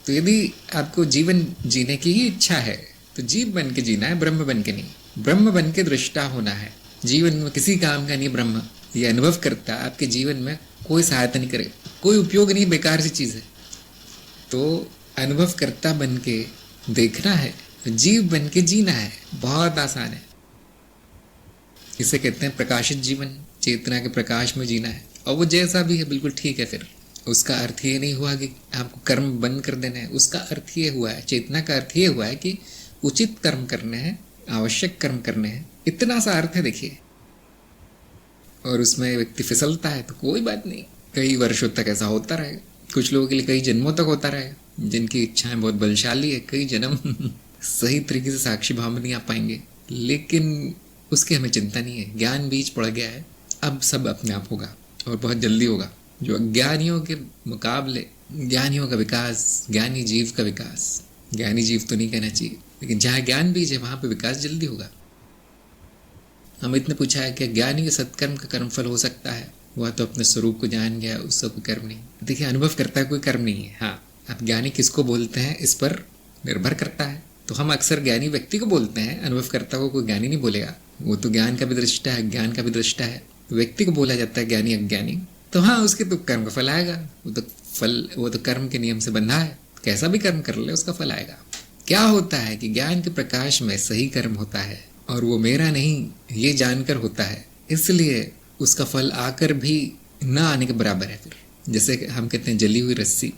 तो यदि आपको जीवन जीने की ही इच्छा है तो जीव बन के जीना है, ब्रह्म बन के नहीं। ब्रह्म बन के दृष्टा होना है, जीवन में किसी काम का नहीं ब्रह्म। ये अनुभव करता आपके जीवन में कोई सहायता नहीं करे, कोई उपयोग नहीं, बेकार सी चीज़ है। तो अनुभव करता बन के देखना है, जीव बन के जीना है, बहुत आसान है। इसे कहते हैं प्रकाशित जीवन, चेतना के प्रकाश में जीना है। और वो जैसा भी है बिल्कुल ठीक है। फिर उसका अर्थ ये नहीं हुआ कि आपको कर्म बंद कर देना है, उसका अर्थ ये हुआ है, चेतना का अर्थ ये हुआ है कि उचित कर्म करने हैं, आवश्यक कर्म करने हैं, इतना सा अर्थ है। देखिए, और उसमें व्यक्ति फिसलता है तो कोई बात नहीं, कई वर्षों तक ऐसा होता रहेगा, कुछ लोगों के लिए कई जन्मों तक होता रहेगा। जिनकी इच्छाएं बहुत बलशाली है, कई जन्म सही तरीके से साक्षी भाव में नहीं आ पाएंगे, लेकिन उसकी हमें चिंता नहीं है। ज्ञान बीज पड़ गया है, अब सब अपने आप होगा और बहुत जल्दी होगा। जो अज्ञानियों के मुकाबले ज्ञानियों का विकास, ज्ञानी जीव का विकास, ज्ञानी जीव तो नहीं कहना चाहिए, लेकिन जहाँ ज्ञान बीज है वहां पे विकास जल्दी होगा। अमित ने पूछा है कि ज्ञानी के सत्कर्म का कर्मफल हो सकता है? वह तो अपने स्वरूप को जान गया, उसका कोई कर्म नहीं। देखिए, अनुभव करता है, कोई कर्म नहीं है। हाँ, आप ज्ञानी किसको बोलते हैं इस पर निर्भर करता है। तो हम अक्सर ज्ञानी व्यक्ति को बोलते हैं, अनुभव करता को कोई ज्ञानी नहीं बोलेगा, वो तो ज्ञान का भी दृष्टा है, ज्ञान का भी दृष्टा है। व्यक्ति को बोला जाता है ज्ञानी अज्ञानी, तो हाँ उसके तो कर्म का फल आएगा, वो तो कर्म के नियम से बंधा है, कैसा भी कर्म कर ले उसका फल आएगा। क्या होता है कि ज्ञान के प्रकाश में सही कर्म होता है और वो मेरा नहीं ये जानकर होता है, इसलिए उसका फल आकर भी ना आने के बराबर है। फिर जैसे हम कहते हैं जली हुई रस्सी,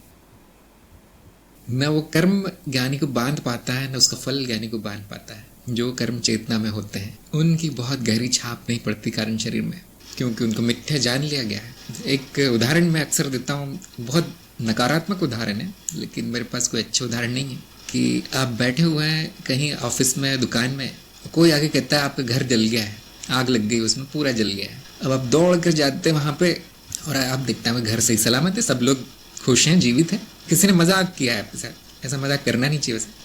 न वो कर्म ज्ञानी को बांध पाता है, न उसका फल ज्ञानी को बांध पाता है। जो कर्म चेतना में होते हैं उनकी बहुत गहरी छाप नहीं पड़ती कारण शरीर में, क्योंकि उनको मिथ्या जान लिया गया है। एक उदाहरण मैं अक्सर देता हूँ, बहुत नकारात्मक उदाहरण है, लेकिन मेरे पास कोई अच्छा उदाहरण नहीं है। कि आप बैठे हुए हैं कहीं ऑफिस में, दुकान में, कोई आगे कहता है आपका घर जल गया है, आग लग गई उसमें, पूरा जल गया है। अब आप दौड़ कर जाते वहाँ पे और आप देखते हैं घर सही सलामत है, सब लोग खुश हैं, जीवित हैं, किसी ने मजाक किया है आपके साथ, ऐसा मजाक करना नहीं चाहिए वैसे।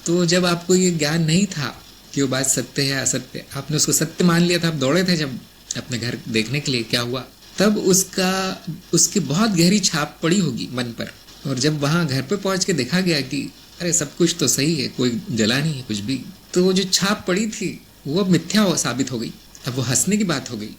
तो जब आपको ये ज्ञान नहीं था कि वो बात सत्य है असत्य, आपने उसको सत्य मान लिया था, आप दौड़े थे जब अपने घर देखने के लिए क्या हुआ, तब उसकी बहुत गहरी छाप पड़ी होगी मन पर। और जब वहाँ घर पे पहुँच के देखा गया कि अरे सब कुछ तो सही है, कोई जला नहीं है कुछ भी, तो वो जो छाप पड़ी थी वो अब मिथ्या साबित हो गई। अब वो हंसने की बात हो गई,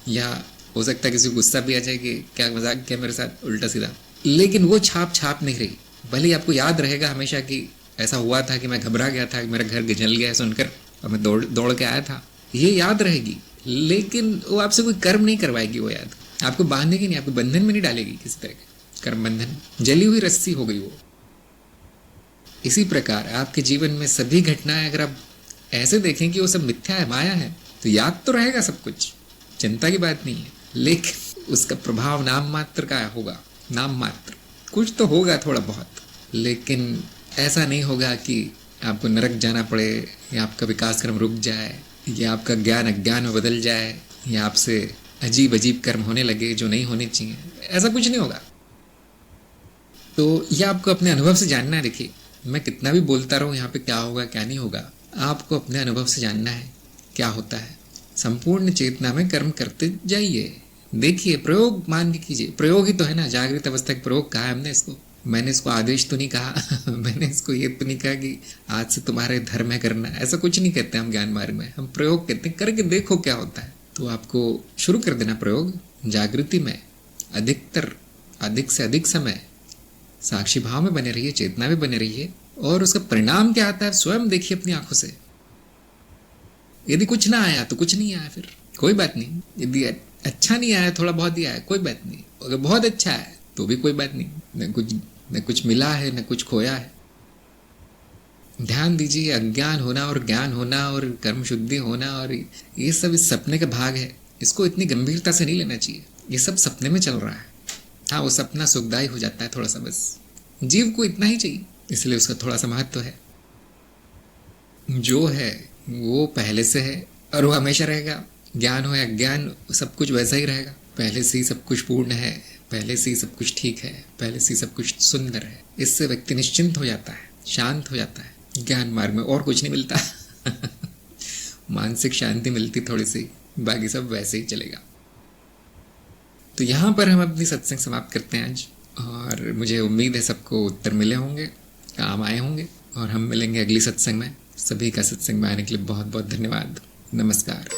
या हो सकता है किसी को गुस्सा भी आ जाए कि क्या मजाक किया मेरे साथ उल्टा सीधा, लेकिन वो छाप नहीं रही। भले ही आपको याद रहेगा हमेशा कि ऐसा हुआ था कि मैं घबरा गया था, कि मेरा घर जल गया सुनकर और मैं दौड़ के आया था, ये याद रहेगी, लेकिन वो आपसे कोई कर्म नहीं करवाएगी। वो याद आपको बांधेगी नहीं, आपको बंधन में नहीं डालेगी किसी तरह के कर्म बंधन, जली हुई रस्सी हो गई वो। इसी प्रकार आपके जीवन में सभी घटनाएं अगर आप ऐसे देखें कि वो सब मिथ्या है, माया है, तो याद तो रहेगा सब कुछ, चिंता की बात नहीं है, लेकिन उसका प्रभाव नाम मात्र का होगा। नाम मात्र कुछ तो होगा थोड़ा बहुत, लेकिन ऐसा नहीं होगा कि आपको नरक जाना पड़े, या आपका विकास क्रम रुक जाए, या आपका ज्ञान अज्ञान में बदल जाए, या आपसे अजीब अजीब कर्म होने लगे जो नहीं होने चाहिए। ऐसा कुछ नहीं होगा। तो यह आपको अपने अनुभव से जानना है। देखिए, मैं कितना भी बोलता रहूं यहाँ पे क्या होगा क्या नहीं होगा, आपको अपने अनुभव से जानना है क्या होता है। संपूर्ण चेतना में कर्म करते जाइए, देखिए, प्रयोग मान के कीजिए। प्रयोग ही तो है ना, जागृत अवस्था का प्रयोग कहा है हमने इसको। मैंने इसको आदेश तो नहीं कहा मैंने इसको ये तो नहीं कहा कि आज से तुम्हारे धर्म है करना, ऐसा कुछ नहीं कहते हम ज्ञान मार्ग में। हम प्रयोग कहते हैं, करके देखो क्या होता है। तो आपको शुरू कर देना प्रयोग, जागृति में अधिक से अधिक समय साक्षी भाव में बने रहिए, चेतना में बने रहिए, और उसका परिणाम क्या आता है स्वयं देखिए अपनी आंखों से। यदि कुछ ना आया तो कुछ नहीं आया, फिर कोई बात नहीं। यदि अच्छा नहीं आया, थोड़ा बहुत ही आया, कोई बात नहीं। अगर बहुत अच्छा है तो भी कोई बात नहीं, न कुछ मिला है न कुछ खोया है। ध्यान दीजिए, अज्ञान होना और ज्ञान होना और कर्म शुद्धि होना और ये सब इस सपने का भाग है। इसको इतनी गंभीरता से नहीं लेना चाहिए, ये सब सपने में चल रहा है। हाँ, वो सपना सुखदायी हो जाता है थोड़ा सा, बस जीव को इतना ही चाहिए, इसलिए उसका थोड़ा सा महत्व है। जो है वो पहले से है और वो हमेशा रहेगा। ज्ञान हो या अज्ञान, सब कुछ वैसा ही रहेगा। पहले से ही सब कुछ पूर्ण है, पहले से ही सब कुछ ठीक है, पहले से ही सब कुछ सुंदर है। इससे व्यक्ति निश्चिंत हो जाता है, शांत हो जाता है। ज्ञान मार्ग में और कुछ नहीं मिलता मानसिक शांति मिलती थोड़ी सी, बाकी सब वैसे ही चलेगा। तो यहाँ पर हम अपनी सत्संग समाप्त करते हैं आज, और मुझे उम्मीद है सबको उत्तर मिले होंगे, काम आए होंगे, और हम मिलेंगे अगली सत्संग में। सभी का सत्संग में आने के लिए बहुत बहुत धन्यवाद। नमस्कार।